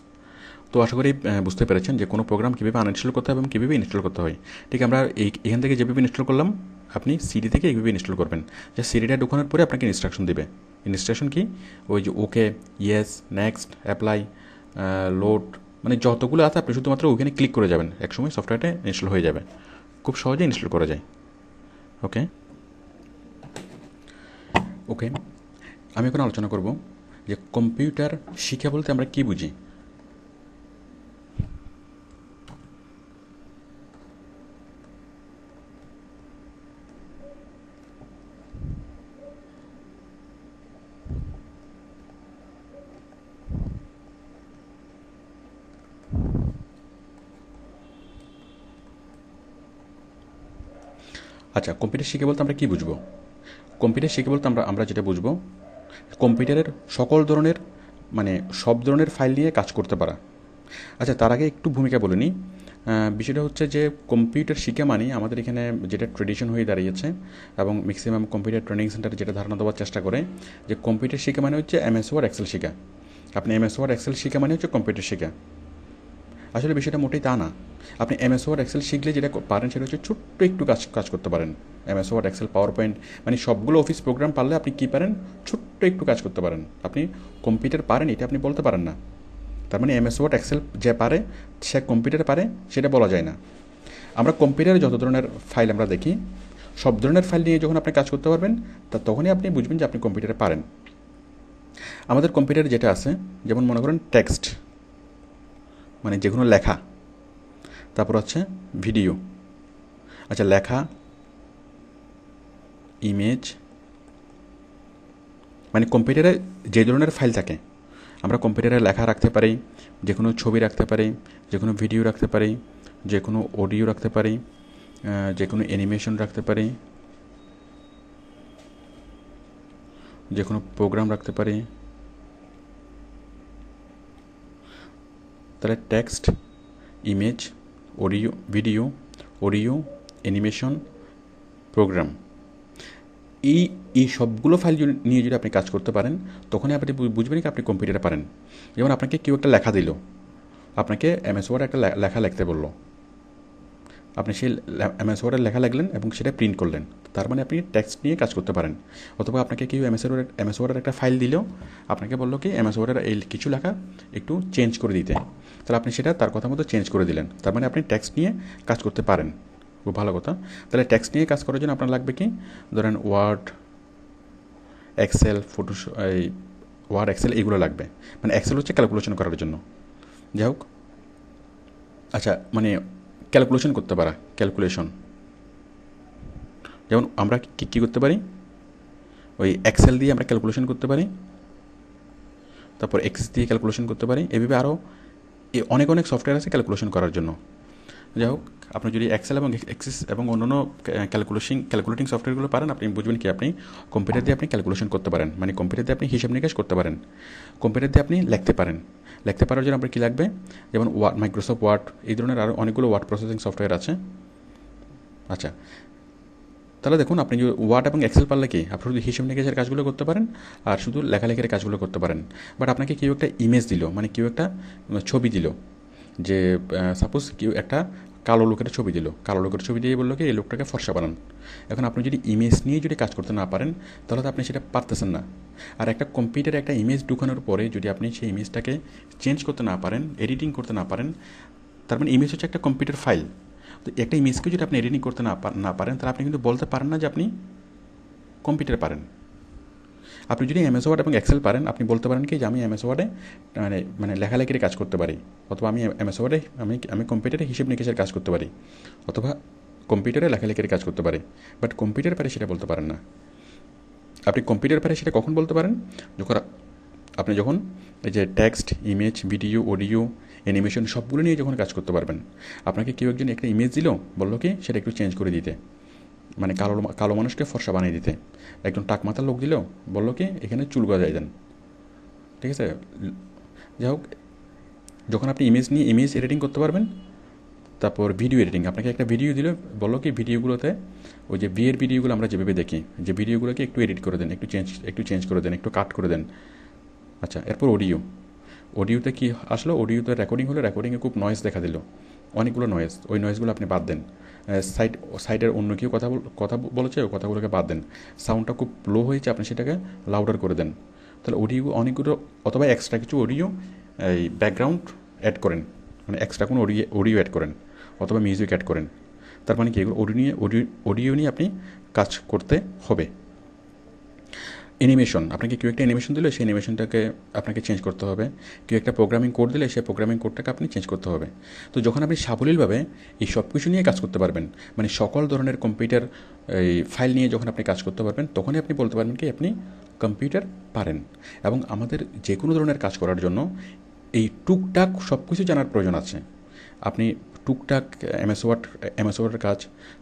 তো আশা করি বুঝতে পেরেছেন যে কোনো প্রোগ্রাম কীভাবে আনইনস্টল করতে হবে এবং কীভাবে ইনস্টল করতে হয়। ঠিক আমরা এখান থেকে যেভাবে ইনস্টল করলাম, আপনি সিডি থেকে এইভাবে ইনস্টল করবেন। যে সিডিটা ঢোকানোর পরে আপনাকে ইনস্ট্রাকশন দেবে। ইনস্ট্রাকশন কি, ওই যে ওকে, ইয়েস, নেক্সট, অ্যাপ্লাই, লোড, মানে যতগুলো আছে আপনি শুধুমাত্র ওখানে ক্লিক করে যাবেন, একসময় সফটওয়্যারটা ইনস্টল হয়ে যাবে, খুব সহজে ইনস্টল করা যায়। ওকে ওকে আমি এখন আলোচনা করব যে কম্পিউটার শিক্ষা বলতে আমরা কী বুঝি। আচ্ছা, কম্পিউটার শিখে বলতে আমরা কী বুঝবো? কম্পিউটার শিখে বলতে আমরা যেটা বুঝবো, কম্পিউটারের সকল ধরনের, মানে সব ধরনের ফাইল নিয়ে কাজ করতে পারা। আচ্ছা, তার আগে একটু ভূমিকা বলে নিই। বিষয়টা হচ্ছে যে কম্পিউটার শিখা মানে আমাদের এখানে যেটা ট্রেডিশন হয়ে দাঁড়িয়েছে এবং ম্যাক্সিমাম কম্পিউটার ট্রেনিং সেন্টার যেটা ধারণা দেওয়ার চেষ্টা করে, যে কম্পিউটার শিখা মানে হচ্ছে এমএস ওয়ার্ড, এক্সেল শিখা। আপনি এমএস ওয়ার্ড, এক্সেল শিখা মানে হচ্ছে কম্পিউটার শিখা। আসলে বিষয়টা মোটেই তা না। আপনি এমএস ওয়ার্ড এক্সেল শিখলে যেটা পারেন সেটা হচ্ছে ছোট্ট একটু কাজ করতে পারেন। MS Word Excel PowerPoint মানে সবগুলো অফিস প্রোগ্রাম পারলে আপনি কী পারেন, ছোট্ট একটু কাজ করতে পারেন। আপনি কম্পিউটার পারেন এটা আপনি বলতে পারেন না। তার মানে এমএস ওয়ার্ড এক্সেল যে পারে সে কম্পিউটার পারে সেটা বলা যায় না। আমরা কম্পিউটারে যত ধরনের ফাইল আমরা দেখি, সব ধরনের ফাইল নিয়ে যখন আপনি কাজ করতে পারবেন তখনই আপনি বুঝবেন যে আপনি কম্পিউটারে পারেন। আমাদের কম্পিউটারে যেটা আছে, যেমন মনে করেন টেক্সট মানে যে কোনো লেখা, তারপর হচ্ছে ভিডিও, আচ্ছা লেখা, ইমেজ, মানে কম্পিউটারে যে ধরনের ফাইল থাকে আমরা কম্পিউটারে লেখা রাখতে পারি, যে কোনো ছবি রাখতে পারি, যে কোনো ভিডিও রাখতে পারি, যে কোনো অডিও রাখতে পারি, যে কোনো অ্যানিমেশন রাখতে পারি, যে কোনো প্রোগ্রাম রাখতে পারি। তাহলে text, image, video, audio, animation, program, এই সবগুলো ফাইল নিয়ে যদি আপনি কাজ করতে পারেন তখনই আপনি বুঝবেন কি আপনি কম্পিউটারে পারেন। যেমন আপনাকে কেউ একটা লেখা দিল, আপনাকে এমএস ওয়ার্ডে একটা লেখা লিখতে বললো, আপনি সেই এমএস ওয়ার্ডের লেখা লিখলেন এবং সেটা প্রিন্ট করলেন, তার মানে আপনি টেক্সট নিয়ে কাজ করতে পারেন। অথবা আপনাকে কেউ এমএস ওয়ার্ডের একটা ফাইল দিল, আপনাকে বললো কি এমএস ওয়ার্ডের এই কিছু লেখা একটু চেঞ্জ করে দিতে, তাহলে আপনি সেটা তার কথা মতো চেঞ্জ করে দিলেন, তার মানে আপনি টেক্সট নিয়ে কাজ করতে পারেন। খুব ভালো কথা। তাহলে টেক্সট নিয়ে কাজ করার জন্য আপনার লাগবে কি, ধরেন ওয়ার্ড, এক্সেল, এই ওয়ার্ড, এক্সেল এগুলো লাগবে। মানে এক্সেল হচ্ছে ক্যালকুলেশন করার জন্য। যাই হোক, আচ্ছা মানে ক্যালকুলেশন করতে পারা, ক্যালকুলেশন, যেমন আমরা কী করতে পারি, ওই এক্সেল দিয়ে আমরা ক্যালকুলেশন করতে পারি, তারপর এক্সেস দিয়ে ক্যালকুলেশন করতে পারি। এভাবে আরও অনেক অনেক সফটওয়্যার আছে ক্যালকুলেশন করার জন্য। যাই হোক, আপনি যদি এক্সেল এবং এক্সেস এবং অন্যান্য ক্যালকুলেটিং সফটওয়্যারগুলো পারেন, আপনি বুঝবেন কি আপনি কম্পিউটার দিয়ে আপনি ক্যালকুলেশন করতে পারেন, মানে কম্পিউটার দিয়ে আপনি হিসাব নিকাশ করতে পারেন, কম্পিউটার দিয়ে আপনি লিখতে পারেন। লিখতে পারার জন্য আপনার কী লাগবে, যেমন মাইক্রোসফট ওয়ার্ড, এই ধরনের আরও অনেকগুলো ওয়ার্ড প্রসেসিং সফটওয়্যার আছে। আচ্ছা, তাহলে দেখুন আপনি যদি ওয়ার্ড এবং এক্সেল পারলে কি আপনি শুধু হিসাব নিকাশের কাজগুলো করতে পারেন আর শুধু লেখালেখির কাজগুলো করতে পারেন। বাট আপনাকে কেউ একটা ইমেজ দিল, মানে কেউ একটা ছবি দিল, যে সাপোজ কেউ একটা কালো লোকের ছবি দিল, কালো লোকের ছবি দিয়ে বললো কি এই লোকটাকে ফর্সা বানান। এখন আপনি যদি ইমেজ নিয়ে যদি কাজ করতে না পারেন তাহলে তো আপনি সেটা পারতেছেন না। আর একটা কম্পিউটারে একটা ইমেজ ঢুকানোর পরে যদি আপনি সেই ইমেজটাকে চেঞ্জ করতে না পারেন, এডিটিং করতে না পারেন, তার মানে ইমেজ হচ্ছে একটা কম্পিউটার ফাইল। তো একটা ইমেজকে যদি আপনি এডিটিং করতে না পারেন তাহলে আপনি কিন্তু বলতে পারেন না যে আপনি কম্পিউটার পারেন। আপনি যদি এমএস ওয়ার্ড এবং এক্সেল পারেন, আপনি বলতে পারেন কি যে আমি এমএস ওয়ার্ডে মানে লেখালেখির কাজ করতে পারি, অথবা আমি এমএস ওয়ার্ডে আমি কম্পিউটারে হিসেব নিকেশের কাজ করতে পারি, অথবা কম্পিউটারে লেখালেখির কাজ করতে পারি। বাট কম্পিউটার পারে সেটা বলতে পারেন না। আপনি কম্পিউটার পারে সেটা কখন বলতে পারেন, যখন এই যে text, image, video, audio, animation সবগুলো নিয়ে যখন কাজ করতে পারবেন। আপনাকে কেউ একজন একটা ইমেজ দিল, বললো কি সেটা একটু চেঞ্জ করে দিতে, মানে কালো মানুষকে ফর্সা বানিয়ে দিতে। একজন টাকমাথার লোক দিল, বললো কি এখানে চুল গজায় দেন, ঠিক আছে। যাই হোক, যখন আপনি ইমেজ এডিটিং করতে পারবেন, তারপর ভিডিও এডিটিং, আপনাকে একটা ভিডিও দিল, বললো কি ভিডিওগুলোতে ওই যে বিয়ের ভিডিওগুলো আমরা যেভাবে দেখি, যে ভিডিওগুলোকে একটু এডিট করে দেন, একটু চেঞ্জ করে দেন, একটু কাট করে দেন। আচ্ছা, এরপর অডিওতে কি আসলো, অডিওতে রেকর্ডিং হলো, রেকর্ডিংয়ে খুব নয়েজ দেখা দিল, অনেকগুলো নয়েজ, ওই নয়েজগুলো আপনি বাদ দেন। সাইডের অন্য কেউ কথা বলেছে, ওই কথাগুলোকে বাদ দেন। সাউন্ডটা খুব লো হয়েছে, আপনি সেটাকে লাউডার করে দেন। তাহলে অডিও অনেকগুলো, অথবা এক্সট্রা কিছু অডিও এই ব্যাকগ্রাউন্ড অ্যাড করেন, মানে এক্সট্রা কোনো অডিও অ্যাড করেন, অথবা মিউজিক অ্যাড করেন। তার মানে কি এগুলো অডিও নিয়ে আপনি কাজ করতে হবে। অ্যানিমেশন, আপনাকে কেউ একটা অ্যানিমেশন দিলে সেই অ্যানিমেশনটাকে আপনাকে চেঞ্জ করতে হবে। কেউ একটা প্রোগ্রামিং কোড দিলে সেই প্রোগ্রামিং কোডটাকে আপনি চেঞ্জ করতে হবে। তো যখন আপনি সাবলীলভাবে এই সব কিছু নিয়ে কাজ করতে পারবেন, মানে সকল ধরনের কম্পিউটার এই ফাইল নিয়ে যখন আপনি কাজ করতে পারবেন, তখনই আপনি বলতে পারবেন কি আপনি কম্পিউটার পারেন। এবং আমাদের যে কোনো ধরনের কাজ করার জন্য এই টুকটাক সব কিছু জানার প্রয়োজন আছে। আপনি টুকটাক এমএস ওয়ার্ডের কাজ,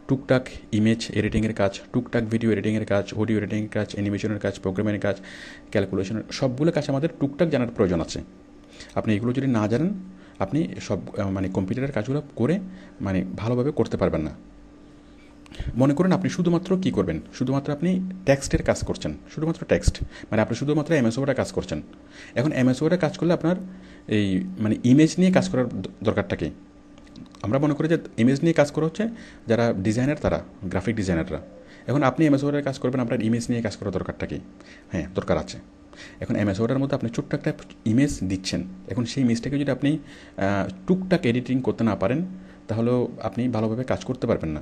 টুকটাক ইমেজ এডিটিংয়ের কাজ, টুকটাক ভিডিও এডিটিংয়ের কাজ, অডিও এডিটিংয়ের কাজ, অ্যানিমেশনের কাজ, প্রোগ্রামের কাজ, ক্যালকুলেশনের সবগুলো কাজ আমাদের টুকটাক জানার প্রয়োজন আছে। আপনি এগুলো যদি না জানেন, আপনি সব মানে কম্পিউটারের কাজগুলো করে মানে ভালোভাবে করতে পারবেন না। মনে করুন আপনি শুধুমাত্র কী করবেন, শুধুমাত্র আপনি টেক্সটের কাজ করছেন, শুধুমাত্র টেক্সট, মানে আপনি শুধুমাত্র এমএস ওয়ার্ডে কাজ করছেন। এখন এমএস ওয়ার্ডে কাজ করলে আপনার এই মানে ইমেজ নিয়ে কাজ করার দরকারটা কী? আমরা মনে করি যে ইমেজ নিয়ে কাজ করা হচ্ছে যারা ডিজাইনার, তারা গ্রাফিক ডিজাইনাররা। এখন আপনি এমএস ওয়ার্ডে কাজ করবেন, আপনার ইমেজ নিয়ে কাজ করার দরকারটা কী? হ্যাঁ, দরকার আছে। এখন এমএস ওয়ার্ডের মধ্যে আপনি ছোট্ট একটা ইমেজ দিচ্ছেন, এখন সেই ইমেজটাকে যদি আপনি টুকটাক এডিটিং করতে না পারেন, তাহলেও আপনি ভালোভাবে কাজ করতে পারবেন না।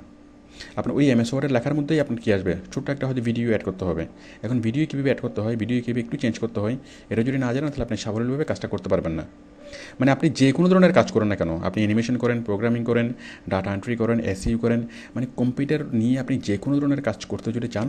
আপনার ওই এমএস ওয়ার্ডের লেখার মধ্যেই আপনার কী আসবে, ছোট্ট একটা হয়তো ভিডিও অ্যাড করতে হবে। এখন ভিডিও কীভাবে অ্যাড করতে হয়, ভিডিও কীভাবে একটু চেঞ্জ করতে হয়, এটা যদি না জানেন তাহলে আপনি সাবলীলভাবে কাজটা করতে পারবেন না। মানে আপনি যে কোনো ধরনের কাজ করেন না কেন, আপনি অ্যানিমেশন করেন, প্রোগ্রামিং করেন, ডাটা এন্ট্রি করেন, এসইও করেন, মানে কম্পিউটার নিয়ে আপনি যে কোনো ধরনের কাজ করতে যদি চান,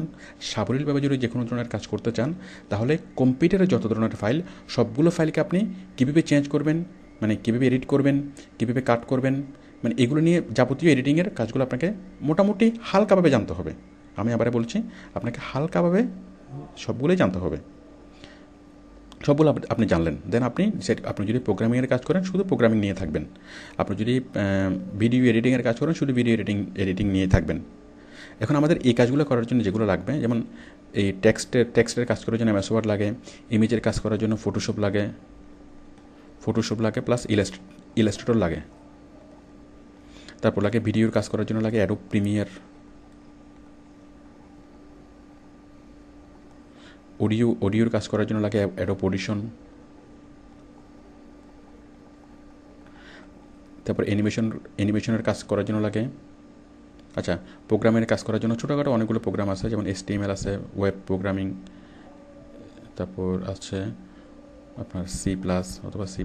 সাবলীলভাবে যদি যে কোনো ধরনের কাজ করতে চান, তাহলে কম্পিউটারে যত ধরনের ফাইল, সবগুলো ফাইলকে আপনি কীভাবে চেঞ্জ করবেন, মানে কীভাবে এডিট করবেন, কীভাবে কাট করবেন, মানে এগুলো নিয়ে যাবতীয় এডিটিংয়ের কাজগুলো আপনাকে মোটামুটি হালকাভাবে জানতে হবে। আমি আবার বলছি, আপনাকে হালকাভাবে সবগুলোই জানতে হবে। সবগুলো আপনি জানলেন, দেন আপনি যদি প্রোগ্রামিংয়ের কাজ করেন, শুধু প্রোগ্রামিং নিয়ে থাকবেন। আপনি যদি ভিডিও এডিটিংয়ের কাজ করেন, শুধু ভিডিও এডিটিং নিয়ে থাকবেন। এখন আমাদের এই কাজগুলো করার জন্য যেগুলো লাগবে, যেমন এই টেক্সটের কাজ করার জন্য এমএস ওয়ার্ড লাগে, ইমেজের কাজ করার জন্য ফটোশপ লাগে প্লাস ইলাস্ট্রেটর লাগে। তারপর লাগে ভিডিওর কাজ করার জন্য লাগে অ্যাডোব প্রিমিয়ার, অডিওর কাজ করার জন্য লাগে অ্যাডোব অডিশন, তারপর অ্যানিমেশনের কাজ করার জন্য লাগে, আচ্ছা, প্রোগ্রামের কাজ করার জন্য ছোটোখাটো অনেকগুলো প্রোগ্রাম আছে, যেমন HTML আছে, ওয়েব প্রোগ্রামিং, তারপর আছে আপনার C+ অথবা C++,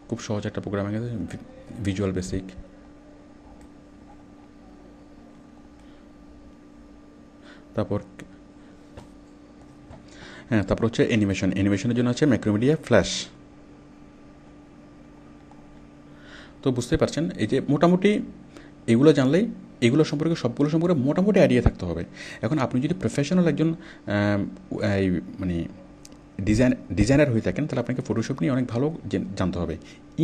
খুব সহজ একটা প্রোগ্রামিং আছে, ভিজুয়াল বেসিক। তারপর হচ্ছে অ্যানিমেশনের জন্য আছে ম্যাক্রোমিডিয়া, ফ্ল্যাশ। তো বুঝতেই পারছেন, এই যে মোটামুটি এগুলো জানলেই সবগুলো সম্পর্কে মোটামুটি আইডিয়া থাকতে হবে। এখন আপনি যদি প্রফেশনাল একজন মানে ডিজাইনার হয়ে থাকেন, তাহলে আপনাকে ফটোশপ নিয়ে অনেক ভালো জানতে হবে,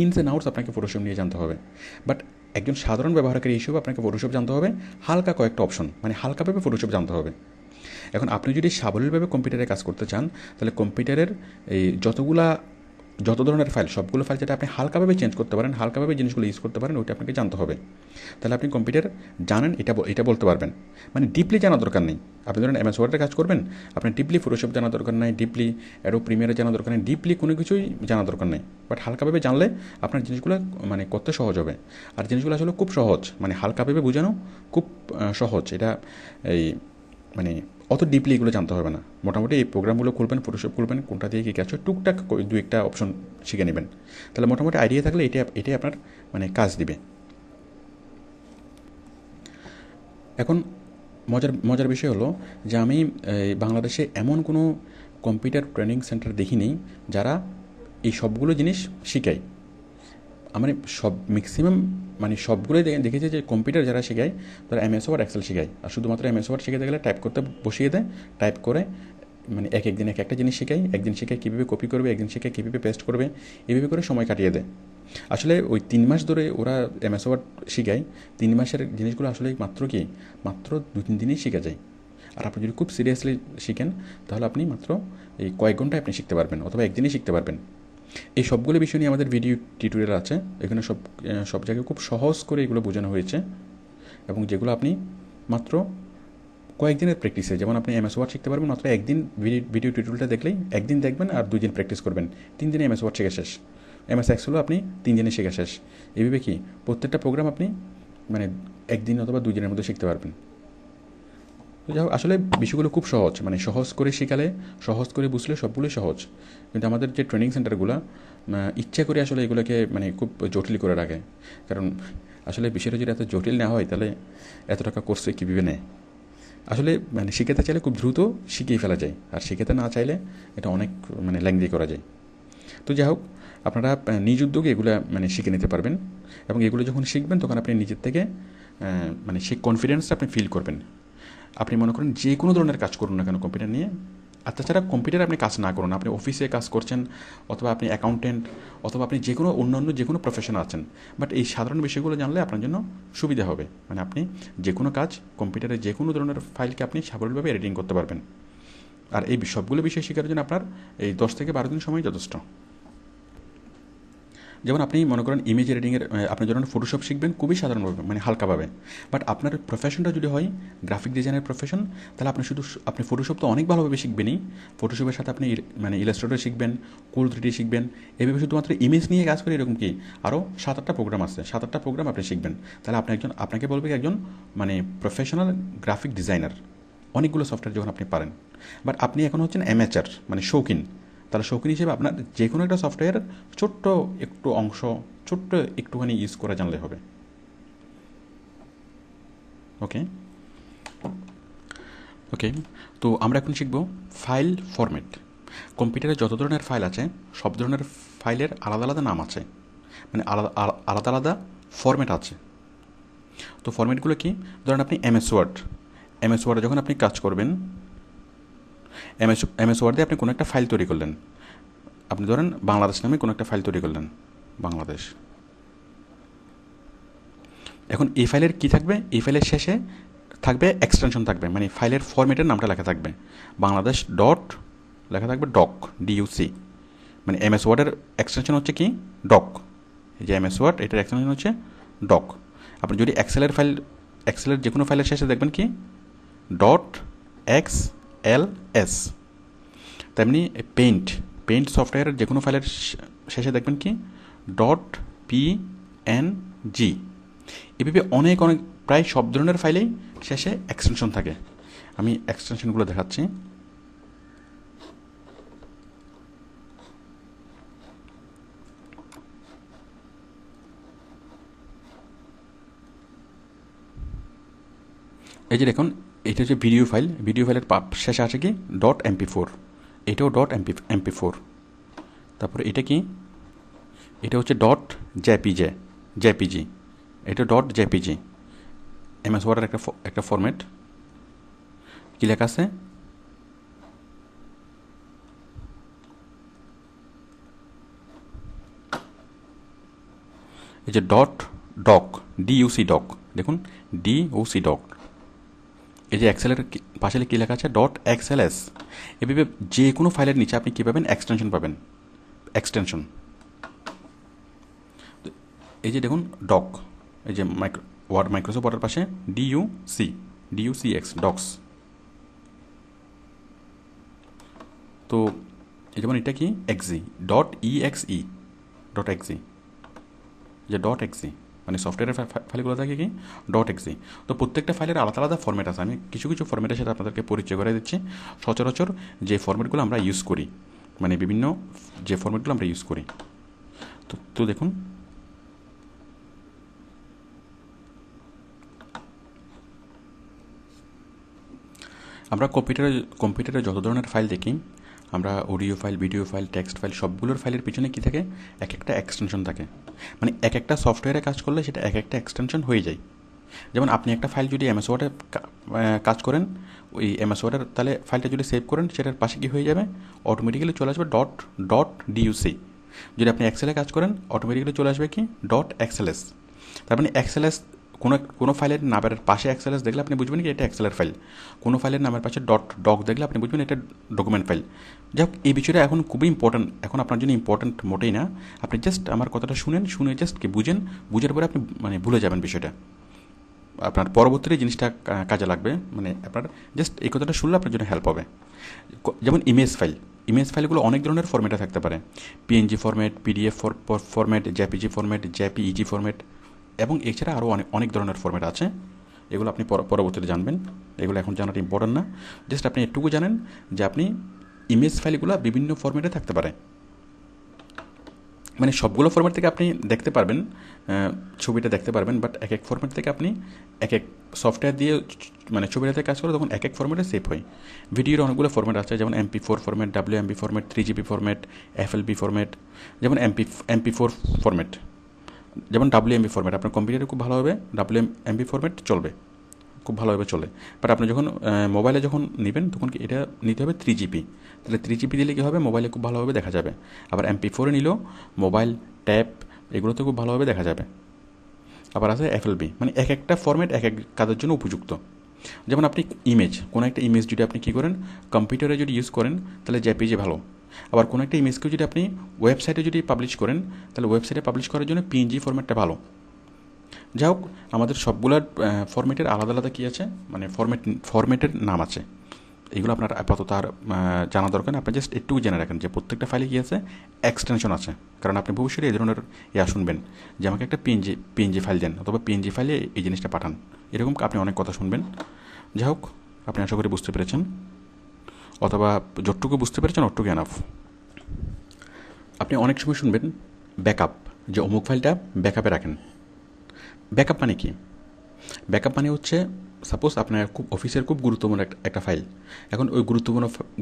ইনস অ্যান্ড আউটস আপনাকে ফটোশপ নিয়ে জানতে হবে। বাট একজন সাধারণ ব্যবহারকারী হিসেবে আপনাকে ফটোশপ জানতে হবে, হালকা কয়েকটা অপশন, মানে হালকাভাবে ফটোশপ জানতে হবে। এখন আপনি যদি সাবলীলভাবে কম্পিউটারে কাজ করতে চান, তাহলে কম্পিউটারের এই যত ধরনের ফাইল, সবগুলো ফাইল যেটা আপনি হালকাভাবে চেঞ্জ করতে পারেন, হালকাভাবে জিনিসগুলো ইউজ করতে পারেন, ওইটা আপনাকে জানতে হবে। তাহলে আপনি কম্পিউটার জানেন, এটা বলতে পারবেন। মানে ডিপলি জানার দরকার নেই। আপনি ধরেন এমএস ওয়ার্ডে কাজ করবেন, আপনার ডিপলি ফটোশপ জানার দরকার নেই, ডিপলি অ্যাডোব প্রিমিয়ারে জানার দরকার নেই, ডিপলি কোনো কিছুই জানার দরকার নেই। বাট হালকাভাবে জানলে আপনার জিনিসগুলো মানে করতে সহজ হবে। আর জিনিসগুলো আসলে খুব সহজ, মানে হালকাভাবে বোঝানো খুব সহজ। এটা এই মানে অত ডিপলি এগুলো জানতে হবে না। মোটামুটি এই প্রোগ্রামগুলো খুলবেন, ফটোশপ খুলবেন, কোনটা দিয়ে কী কাজ হয়, টুকটাক দু একটা অপশন শিখে নেবেন, তাহলে মোটামুটি আইডিয়া থাকলে এটাই আপনার মানে কাজ দিবে। এখন মজার বিষয় হলো যে আমি বাংলাদেশে এমন কোনো কম্পিউটার ট্রেনিং সেন্টার দেখিনি যারা এই সবগুলো জিনিস শেখায়। আমার ম্যাক্সিমাম মানে সবগুলোই দেখেছি যে কম্পিউটার যারা শেখায় তারা এমএস ওয়ার্ড, এক্সেল শেখায়, আর শুধুমাত্র এমএস ওয়ার্ড শেখাতে গেলে টাইপ করতে বসিয়ে দেয়, টাইপ করে মানে একদিন একটা জিনিস শেখায়, একদিন শেখায় কীভাবে কপি করবে, একদিন শেখায় কীভাবে পেস্ট করবে, এইভাবে করে সময় কাটিয়ে দেয়। আসলে ওই 3 মাস ধরে ওরা এমএস ওয়ার্ড শেখায়, 3 মাসের জিনিসগুলো আসলে মাত্র 2-3 দিনেই শেখা যায়। আর আপনি যদি খুব সিরিয়াসলি শিখেন, তাহলে আপনি মাত্র এই কয়েক ঘন্টায় আপনি শিখতে পারবেন, অথবা একদিনেই শিখতে পারবেন। এই সবগুলো বিষয় নিয়ে আমাদের ভিডিও টিউটোরিয়াল আছে, এখানে সব জায়গায় খুব সহজ করে এগুলো বোঝানো হয়েছে, এবং যেগুলো আপনি মাত্র কয়েকদিনের প্র্যাকটিসে, যেমন আপনি এমএস ওয়ার্ড শিখতে পারবেন মাত্র একদিন ভিডিও টিউটোরিয়ালটা দেখলেই, একদিন দেখবেন আর 2 দিন প্র্যাকটিস করবেন, 3 দিনে এমএস ওয়ার্ড শেখা শেষ। এমএস এক্সেলও আপনি 3 দিনে শেখা শেষ। এইভাবে কি প্রত্যেকটা প্রোগ্রাম আপনি মানে একদিন অথবা 2 দিনের মধ্যে শিখতে পারবেন। তো যাই হোক, আসলে বিষয়গুলো খুব সহজ, মানে সহজ করে শেখালে, সহজ করে বুঝলে সবগুলোই সহজ। কিন্তু আমাদের যে ট্রেনিং সেন্টারগুলো ইচ্ছা করে আসলে এগুলোকে মানে খুব জটিল করে রাখে, কারণ আসলে বিষয়টা যদি এত জটিল না হয়, তাহলে এত টাকা কোর্সে কীভাবে নেয়। আসলে মানে শিখাতে চাইলে খুব দ্রুত শিখিয়ে ফেলা যায়, আর শিখাতে না চাইলে এটা অনেক মানে ল্যাংদি করা যায়। তো যাই হোক, আপনারা নিজ উদ্যোগে এগুলো মানে শিখে নিতে পারবেন, এবং এগুলো যখন শিখবেন তখন আপনি নিজের থেকে মানে সেই কনফিডেন্সটা আপনি ফিল করবেন। আপনি মনে করেন যে কোনো ধরনের কাজ করুন না কেন কম্পিউটার নিয়ে, আর তাছাড়া কম্পিউটারে আপনি কাজ না করুন, আপনি অফিসে কাজ করছেন অথবা আপনি অ্যাকাউন্টেন্ট অথবা আপনি যে কোনো অন্যান্য যে কোনো প্রফেশনে আছেন, বাট এই সাধারণ বিষয়গুলো জানলে আপনার জন্য সুবিধা হবে। মানে আপনি যে কোনো কাজ কম্পিউটারে যে কোনো ধরনের ফাইলকে আপনি সাবলীলভাবে এডিটিং করতে পারবেন। আর এই সবগুলো বিষয় শেখার জন্য আপনার এই 10 থেকে 12 দিন সময় যথেষ্ট। যেমন আপনি মনে করেন ইমেজ এডিটিংয়ের আপনি যখন ফটোশপ শিখবেন খুবই সাধারণভাবে, মানে হালকাভাবে, বাট আপনার প্রফেশনটা যদি হয় গ্রাফিক ডিজাইনের প্রফেশন, তাহলে আপনি ফটোশপ তো অনেক ভালোভাবে শিখবেনই। ফটোশপের সাথে আপনি মানে ইলাস্ট্রেটর শিখবেন, কুল 3D শিখবেন। এভাবে শুধুমাত্র ইমেজ নিয়ে কাজ করে এরকম কি আরও 7-8টা প্রোগ্রাম আছে, 7-8টা প্রোগ্রাম আপনি শিখবেন। তাহলে আপনাকে বলবে একজন মানে প্রফেশনাল গ্রাফিক ডিজাইনার, অনেকগুলো সফটওয়্যার যখন আপনি পারেন। বাট আপনি এখন হচ্ছেন অ্যামেচার, মানে শৌখিন। তাহলে শৌখিন হিসেবে আপনার যে কোনো একটা সফটওয়্যার ছোট্ট একটু অংশ, ছোট্ট একটুখানি ইউজ করে জানলে হবে। ওকে ওকে তো আমরা এখন শিখব ফাইল ফরম্যাট। কম্পিউটারে যত ধরনের ফাইল আছে সব ধরনের ফাইলের আলাদা আলাদা নাম আছে, মানে আলাদা আলাদা আলাদা ফরম্যাট আছে। তো ফরম্যাটগুলো কি? ধরেন আপনি এমএস ওয়ার্ডে যখন আপনি কাজ করবেন, এমএস ওয়ার্ডে আপনি কোনো একটা ফাইল তৈরি করলেন, আপনি ধরেন বাংলাদেশ নামে কোনো একটা ফাইল তৈরি করলেন, বাংলাদেশ। এখন এই ফাইলের কী থাকবে? এই ফাইলের শেষে থাকবে এক্সটেনশন থাকবে, মানে ফাইলের ফরম্যাটের নামটা লেখা থাকবে বাংলাদেশ ডট, লেখা থাকবে ডক, ডিইউসি। মানে এমএস ওয়ার্ডের এক্সটেনশন হচ্ছে কি? ডক। এই যে এমএস ওয়ার্ড, এটার এক্সটেনশন হচ্ছে ডক। আপনি যদি এক্সেলের যে কোনো ফাইলের শেষে দেখবেন কি? Dot XLS। তেমনি পেইন্ট সফটওয়্যারের যে কোনো ফাইলের শেষে দেখবেন কি? Dot PNG। এভাবে অনেক প্রায় সব ধরনের ফাইলেই শেষে এক্সটেনশন থাকে। আমি এক্সটেনশনগুলো দেখাচ্ছি। এই যে দেখুন, এটা হচ্ছে ভিডিও ফাইলের শেষে আছে কি? Dot MP4। এটাও ডট MP4। তারপরে এটা কি? এটা হচ্ছে ডট জেপিজি। এটা ডট জেপিজি। এমএস ওয়ার্ডের একটা ফরম্যাট। কী লেখা আছে? এই যে ডক, ডিইউসি ডক। দেখুন, ডিওসি ডক। এই যে এক্সেলের পাশে কী লেখা আছে? Dot XLS। এভাবে যে কোনো ফাইলের নিচে আপনি কী পাবেন? এক্সটেনশন পাবেন, এক্সটেনশন। এই যে দেখুন ডক, এই যে মাইক্রোসফট ওয়ার্ডের পাশে DUCX ডক্স। তো যেমন এটা কি? এক্সি ডট EXE ডট এক্সি, যে ডট এক্সি, মানে সফটওয়্যারের ফাইলগুলো থাকে কি? ডট এক্সি। তো প্রত্যেকটা ফাইলের আলাদা আলাদা ফরম্যাট আছে। আমি কিছু কিছু ফরম্যাটের সাথে আপনাদেরকে পরিচয় করে দিচ্ছি। সচরাচর যে ফরম্যাটগুলো আমরা ইউজ করি, মানে বিভিন্ন যে ফরম্যাটগুলো আমরা ইউজ করি। তো দেখুন, আমরা কম্পিউটারে যত ধরনের ফাইল দেখি, আমরা audio file, video file, text file, সবগুলোর ফাইলের পিছনে কী থাকে? এক একটা এক্সটেনশন থাকে। মানে এক একটা সফটওয়্যারে কাজ করলে সেটা এক একটা এক্সটেনশন হয়ে যায়। যেমন আপনি একটা ফাইল যদি এমএস ওয়ার্ডে কাজ করেন, ওই এমএস ওয়ার্ডের তাহলে ফাইলটা যদি সেভ করেন, সেটার পাশে কী হয়ে যাবে? অটোমেটিক্যালি চলে আসবে ডট ডিইউসি। যদি আপনি এক্সেলে কাজ করেন, অটোমেটিক্যালি চলে আসবে কি? Dot XLS। তার মানে XLS, কোনো ফাইলের নামের পাশে XLS দেখলে আপনি বুঝবেন কি এটা এক্সেলের ফাইল। কোনো ফাইলের নামের পাশে ডক দেখলে আপনি বুঝবেন এটা ডকুমেন্ট ফাইল। যাই হোক, এই বিষয়টা এখন খুবই ইম্পর্ট্যান্ট, এখন আপনার জন্য ইম্পর্ট্যান্ট মোটেই না। আপনি জাস্ট আমার কথাটা শুনে জাস্ট কি বুঝার পরে আপনি মানে ভুলে যাবেন বিষয়টা। আপনার পরবর্তীতে জিনিসটা কাজে লাগবে, মানে আপনার জাস্ট এই কথাটা শুনলে আপনার জন্য হেল্প হবে। যেমন ইমেজ ফাইলগুলো অনেক ধরনের ফরম্যাটে থাকতে পারে। PNG format, PDF format, JPG format, JPEG format, এবং এছাড়া আরও অনেক ধরনের ফরম্যাট আছে। এগুলো আপনি পরবর্তীতে জানবেন, এগুলো এখন জানাটা ইম্পর্টেন্ট না। জাস্ট আপনি এটুকু জানেন যে আপনি ইমেজ ফাইলগুলো বিভিন্ন ফরম্যাটে থাকতে পারে। মানে সবগুলো ফরম্যাট থেকে আপনি দেখতে পারবেন, ছবিটা দেখতে পারবেন, বাট এক ফরম্যাট থেকে আপনি এক সফটওয়্যার দিয়ে মানে ছবিটাতে কাজ করে তখন এক ফরম্যাটে সেভ হয়। ভিডিওর অনেকগুলো ফরম্যাট আছে, যেমন MP4 format, WMB format, 3GB format, FLB format. যেমন MP4 ফরম্যাট, যেমন WMB ফরম্যাট আপনার কম্পিউটারে খুব ভালো হবে, WMB ফরম্যাট চলবে। খুব ভালোভাবে চলে। বাট আপনি যখন মোবাইলে যখন নেবেন তখন কি এটা নিতে হবে 3 GB। তাহলে 3 GB দিলে কী হবে, মোবাইলে খুব ভালোভাবে দেখা যাবে। আবার MP4 নিলেও মোবাইল, ট্যাব এগুলোতে খুব ভালোভাবে দেখা যাবে। আবার আছে FLB, মানে এক একটা ফরম্যাট এক এক কাজের জন্য উপযুক্ত। যেমন আপনি ইমেজ, কোনো একটা ইমেজ যদি আপনি কী করেন কম্পিউটারে যদি ইউজ করেন তাহলে জেপিজি ভালো। আবার কোনো একটা ইমেজকেও যদি আপনি ওয়েবসাইটে যদি পাবলিশ করেন তাহলে ওয়েবসাইটে পাবলিশ করার জন্য PNG ফরম্যাটটা ভালো। যাই হোক, আমাদের সবগুলোর ফরম্যাটের আলাদা আলাদা কী আছে, মানে ফরম্যাটের নাম আছে। এগুলো আপনার আপাতত আর জানা দরকার না, আপনি জাস্ট একটু জেনে রাখেন যে প্রত্যেকটা ফাইলে কী আছে, এক্সটেনশন আছে। কারণ আপনি ভবিষ্যতে এই ধরনের শুনবেন যে আমাকে একটা পিএনজি ফাইল দেন, অথবা পিএনজি ফাইলে এই জিনিসটা পাঠান, এরকম আপনি অনেক কথা শুনবেন। যাই হোক, আপনি আশা করি বুঝতে পেরেছেন, অথবা যতটুকু বুঝতে পেরেছেন অতটুকু এনাফ। আপনি অনেক সময় শুনবেন ব্যাকআপ, যে অমুক ফাইলটা ব্যাকআপে রাখেন। ব্যাকআপ মানে কি? ব্যাকআপ মানে হচ্ছে, সাপোজ আপনার খুব অফিসের খুব গুরুত্বপূর্ণ একটা ফাইল। এখন ওই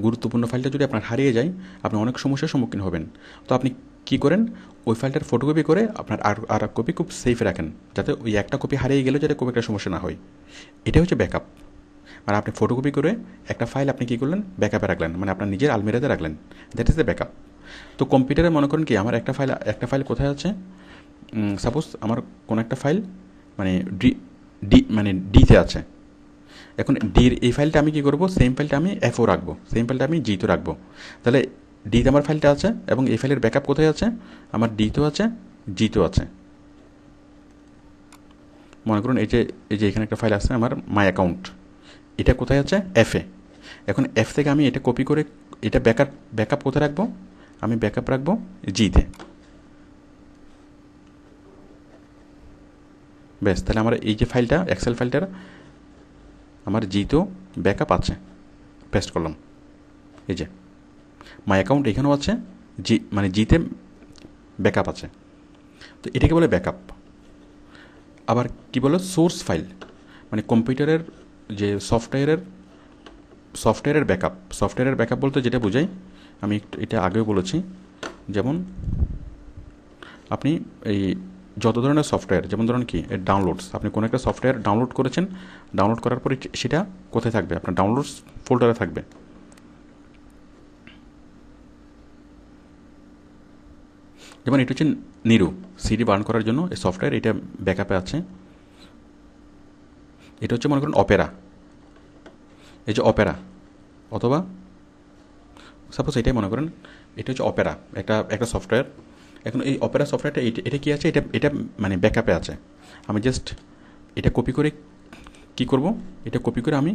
গুরুত্বপূর্ণ ফাইলটা যদি আপনার হারিয়ে যায়, আপনি অনেক সমস্যার সম্মুখীন হবেন। তো আপনি কী করেন, ওই ফাইলটার ফটোকপি করে আপনার আর এক কপি খুব সেফে রাখেন, যাতে ওই একটা কপি হারিয়ে গেলেও যাতে খুব একটা সমস্যা না হয়। এটা হচ্ছে ব্যাকআপ। মানে আপনি ফটোকপি করে একটা ফাইল আপনি কী করলেন, ব্যাকআপে রাখলেন, মানে আপনার নিজের আলমিরাতে রাখলেন। That is the backup. তো কম্পিউটারে মনে করেন কি, আমার একটা ফাইল কোথায় আছে, সাপোজ আমার কোনো একটা ফাইল মানে ডিতে আছে। এখন ডির এই ফাইলটা আমি কী করবো, সেম ফাইলটা আমি এফও রাখবো, সেম ফাইলটা আমি জিতেও রাখবো। তাহলে ডিতে আমার ফাইলটা আছে এবং এই ফাইলের ব্যাকআপ কোথায় আছে, আমার ডিতেও আছে, জিতেও আছে। মনে করুন এই যে এখানে একটা ফাইল আছে আমার মাই অ্যাকাউন্ট, এটা কোথায় আছে, এফে। এখন এফ থেকে আমি এটা কপি করে এটা ব্যাকআপ কোথায় রাখবো, আমি ব্যাকআপ রাখবো জিতে। ব্যাস, তাহলে আমার এই যে ফাইলটা, এক্সেল ফাইলটার আমার জিতেও ব্যাকআপ আছে, পেস্ট করলাম। এই যে মাই অ্যাকাউন্ট এখানেও আছে, মানে জিতে ব্যাকআপ আছে। তো এটাকে বলে ব্যাকআপ। আবার কি বলে, সোর্স ফাইল, মানে কম্পিউটারের যে সফটওয়্যারের ব্যাকআপ। সফটওয়্যারের ব্যাকআপ বলতে যেটা বোঝাই, আমি এটা আগেও বলেছি, যেমন আপনি এই যত ধরনের সফটওয়্যার, যেমন ধরুন কি ডাউনলোডস, আপনি কোনো একটা সফটওয়্যার ডাউনলোড করেছেন, ডাউনলোড করার পরে সেটা কোথায় থাকবে, আপনার ডাউনলোডস ফোল্ডারে থাকবে। যেমন এটা হচ্ছে নিরু, সিডি বার্ন করার জন্য এই সফটওয়্যার, এটা ব্যাকআপে আছে। এটা হচ্ছে মনে করুন অপেরা, এই যে অপেরা, অথবা সাপোজ এটাই মনে করেন এটা হচ্ছে অপেরা, একটা সফটওয়্যার। এখন এই অপেরা সফটওয়্যারটা এটা কী আছে, এটা মানে ব্যাকআপে আছে। আমি জাস্ট এটা কপি করে কী করব, এটা কপি করে আমি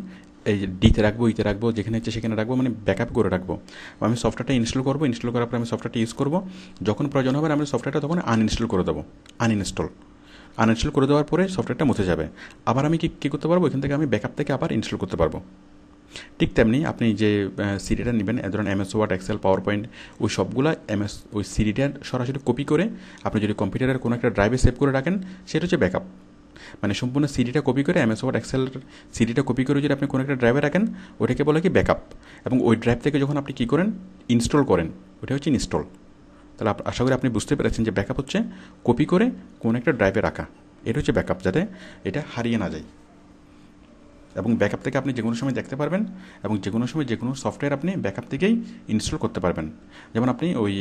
এই ডিতে রাখবো, ইতে রাখবো, যেখানে ইচ্ছে সেখানে রাখবো, মানে ব্যাকআপ করে রাখবো। আমি সফটওয়্যারটা ইনস্টল করবো, ইনস্টল করার পর আমি সফটওয়্যারটা ইউজ করবো, যখন প্রয়োজন হবে আমি সফটওয়্যারটা তখন আনইনস্টল করে দেবো। আনইনস্টল করে দেওয়ার পরে সফটওয়্যারটা মুছে যাবে। আবার আমি কী করতে পারবো, এখান থেকে আমি ব্যাকআপ থেকে আবার ইনস্টল করতে পারবো। ঠিক তেমনি আপনি যে সিডিটা নেবেন, ধরুন MS Word, Excel, PowerPoint, ওই সবগুলো ওই সিডিটার সরাসরি কপি করে আপনি যদি কম্পিউটারের কোনো একটা ড্রাইভে সেভ করে রাখেন, সেটা হচ্ছে ব্যাকআপ। মানে সম্পূর্ণ সিডিটা কপি করে, MS ওয়ার্ড, এক্সেল সিডিটা কপি করে যদি আপনি কোনো একটা ড্রাইভে রাখেন, ওটাকে বলে কি ব্যাকআপ। এবং ওই ড্রাইভ থেকে যখন আপনি কী করেন, ইনস্টল করেন, ওটা হচ্ছে ইনস্টল। তাহলে আশা করি আপনি বুঝতে পেরেছেন যে ব্যাকআপ হচ্ছে কপি করে কোনো একটা ড্রাইভে রাখা, এটা হচ্ছে ব্যাকআপ, যাতে এটা হারিয়ে না যায়। এবং ব্যাকআপ থেকে আপনি যে কোনো সময় দেখতে পারবেন, এবং যে কোনো সময় যে কোনো সফটওয়্যার আপনি ব্যাকআপ থেকেই ইনস্টল করতে পারবেন। যেমন আপনি ওই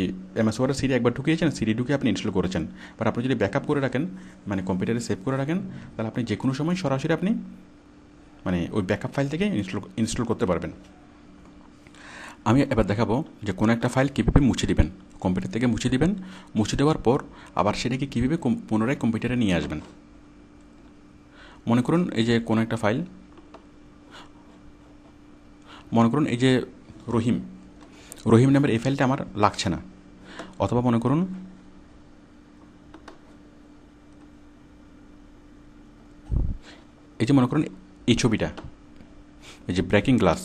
MS ওয়ার্ডের সিডি একবার ঢুকিয়েছেন, সিডি ঢুকে আপনি ইনস্টল করেছেন, বাট আপনি যদি ব্যাকআপ করে রাখেন, মানে কম্পিউটারে সেভ করে রাখেন, তাহলে আপনি যে কোনো সময় সরাসরি আপনি মানে ওই ব্যাকআপ ফাইল থেকে ইনস্টল করতে পারবেন। আমি এবার দেখাবো যে কোনো একটা ফাইল কীভাবে মুছে দিবেন, কম্পিউটার থেকে মুছে দিবেন। মুছে দেওয়ার পর আবার সেটাকে কীভাবে পুনরায় কম্পিউটারে নিয়ে আসবেন। মনে করুন এই যে কোনো একটা ফাইল, মনে করুন এই যে রহিম নামের এই ফাইলটা আমার লাগছে না। অথবা মনে করুন এই যে মনে করুন এই ছবিটা, এই যে ব্রেকিং গ্লাস,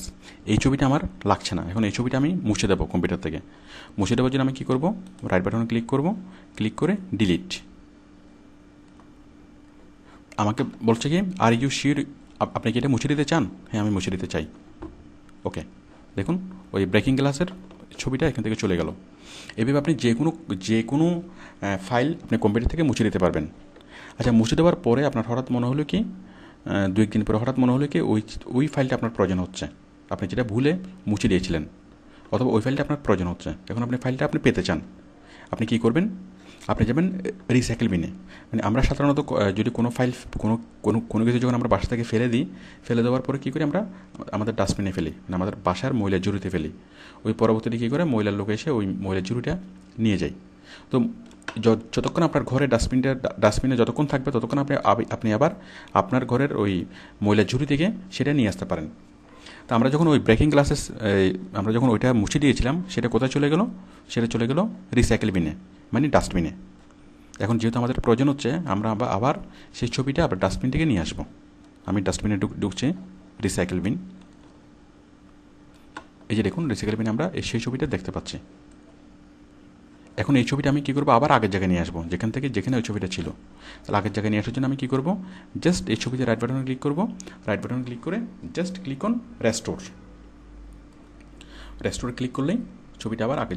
এই ছবিটা আমার লাগছে না। এখন এই ছবিটা আমি মুছে দেবো কম্পিউটার থেকে। মুছে দেওয়ার জন্য আমি কী করব, রাইট বাটনে ক্লিক করব, ক্লিক করে ডিলিট। আমাকে বলছে কি, আর ইউ শিওর, আপনি কি এটা মুছে দিতে চান? হ্যাঁ, আমি মুছে দিতে চাই। ওকে, দেখুন ওই ব্রেকিং গ্লাসের ছবিটা এখান থেকে চলে গেল। এভাবে আপনি যে কোনো ফাইল আপনি কম্পিউটার থেকে মুছে দিতে পারবেন। আচ্ছা, মুছে দেওয়ার পরে আপনার হঠাৎ মনে হলো কি দু একদিন পরে হঠাৎ মনে হলো কি ওই ফাইলটা আপনার প্রয়োজন হচ্ছে, আপনি যেটা ভুলে মুছে দিয়েছিলেন, অথবা ওই ফাইলটা আপনার প্রয়োজন হচ্ছে, এখন আপনি ফাইলটা আপনি পেতে চান। আপনি কী করবেন? আপনি যাবেন রিসাইকেল বিনে। মানে আমরা সাধারণত যদি কোনো ফাইল কোনো কোনো কোনো কিছু যখন আমরা বাসা থেকে ফেলে দিই, ফেলে দেওয়ার পরে কী করি আমরা আমাদের ডাস্টবিনে ফেলি, মানে আমাদের বাসার ময়লার ঝুড়িতে ফেলি। ওই পরবর্তীতে কী করে ময়লার লোক এসে ওই ময়লার ঝুড়িটা নিয়ে যায়। তো যতক্ষণ আপনার ঘরে ডাস্টবিনে যতক্ষণ থাকবে ততক্ষণ আপনি আবার আপনার ঘরের ওই ময়লার ঝুড়ি থেকে সেটা নিয়ে আসতে পারেন। তা আমরা যখন ওই ব্রেকিং গ্লাসেস আমরা যখন ওইটা মুছে দিয়েছিলাম, সেটা কোথায় চলে গেল? সেটা চলে গেল রিসাইকেল বিনে, মানে ডাস্টবিনে। এখন যেহেতু আমাদের প্রয়োজন হচ্ছে, আমরা আবার সেই ছবিটা আবার ডাস্টবিন থেকে নিয়ে আসবো। আমি ডাস্টবিনে ঢুকছি, রিসাইকেল বিন। এই যে দেখুন রিসাইকেল বিনে আমরা সেই ছবিটা দেখতে পাচ্ছি। এখন এই ছবিটা আমি কী করবো? আবার আগের জায়গায় নিয়ে আসবো, যেখানে ওই ছবিটা ছিল। তাহলে আগের জায়গায় নিয়ে আসার জন্য আমি কী করবো? জাস্ট এই ছবিতে রাইট বাটনে ক্লিক করবো। রাইট বাটনে ক্লিক করে জাস্ট ক্লিক অন রেস্টোর। রেস্টোরে ক্লিক করলেই ছবিটা আবার আগে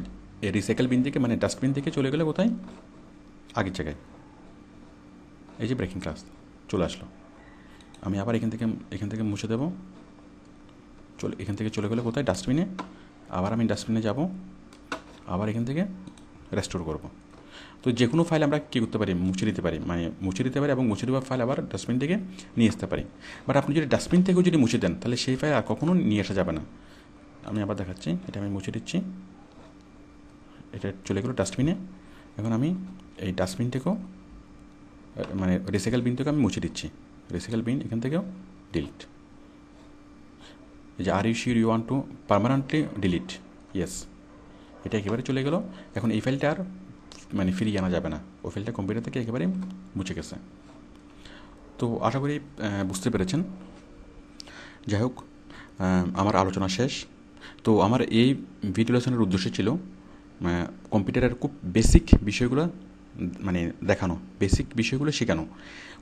রিসাইকেল বিন থেকে, মানে ডাস্টবিন থেকে চলে গেলে কোথায়? আগের জায়গায়। এই যে ব্রেকিং ক্লাস চলে আসলো। আমি আবার এখান থেকে মুছে দেবো। এখান থেকে চলে গেলে কোথায়? ডাস্টবিনে। আবার আমি ডাস্টবিনে যাব, আবার এখান থেকে রেস্টোর করব। তো যে কোনো ফাইল আমরা কী করতে পারি? মুছে দিতে পারি, মানে মুছে দিতে পারি, এবং মুছে দেওয়ার ফাইল আবার ডাস্টবিন থেকে নিয়ে আসতে পারি। বাট আপনি যদি ডাস্টবিন থেকেও যদি মুছে দেন, তাহলে সেই ফাইল আর কখনো নিয়ে আসা যাবে না। আমি আবার দেখাচ্ছি, এটা আমি মুছে দিচ্ছি। এটা চলে গেলো ডাস্টবিনে। এখন আমি এই ডাস্টবিন থেকেও, মানে রিসাইকেল বিন থেকেও আমি মুছে দিচ্ছি। রিসাইকেল বিন এখান থেকেও ডিলিট। এই যে are you sure you want to permanently delete? Yes, এটা একেবারে চলে গেল। এখন এই ফাইলটা আর মানে ফিরিয়ে আনা যাবে না, ওই ফাইলটা কম্পিউটার থেকে একেবারে মুছে গেছে। তো আশা করি বুঝতে পেরেছেন। যাই হোক, আমার আলোচনা শেষ। তো আমার এই ভিডিও লেসনের উদ্দেশ্য ছিল কম্পিউটারের খুব বেসিক বিষয়গুলো মানে দেখানো, বেসিক বিষয়গুলো শেখানো।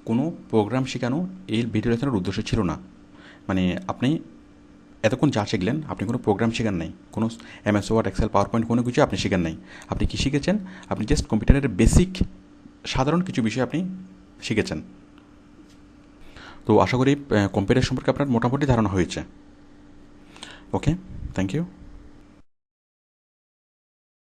কোনো প্রোগ্রাম শেখানো এই ভিডিও লেসনের উদ্দেশ্য ছিল না। মানে আপনি এতক্ষণ যা শিখলেন, আপনি কোনো প্রোগ্রাম শেখান নাই, কোনো MS Word, Excel, PowerPoint কোনো কিছু আপনি শেখান নাই। আপনি কী শিখেছেন? আপনি জাস্ট কম্পিউটারের বেসিক সাধারণ কিছু বিষয় আপনি শিখেছেন। তো আশা করি কম্পিউটার সম্পর্কে আপনার মোটামুটি ধারণা হয়েছে। ওকে, থ্যাংক ইউ।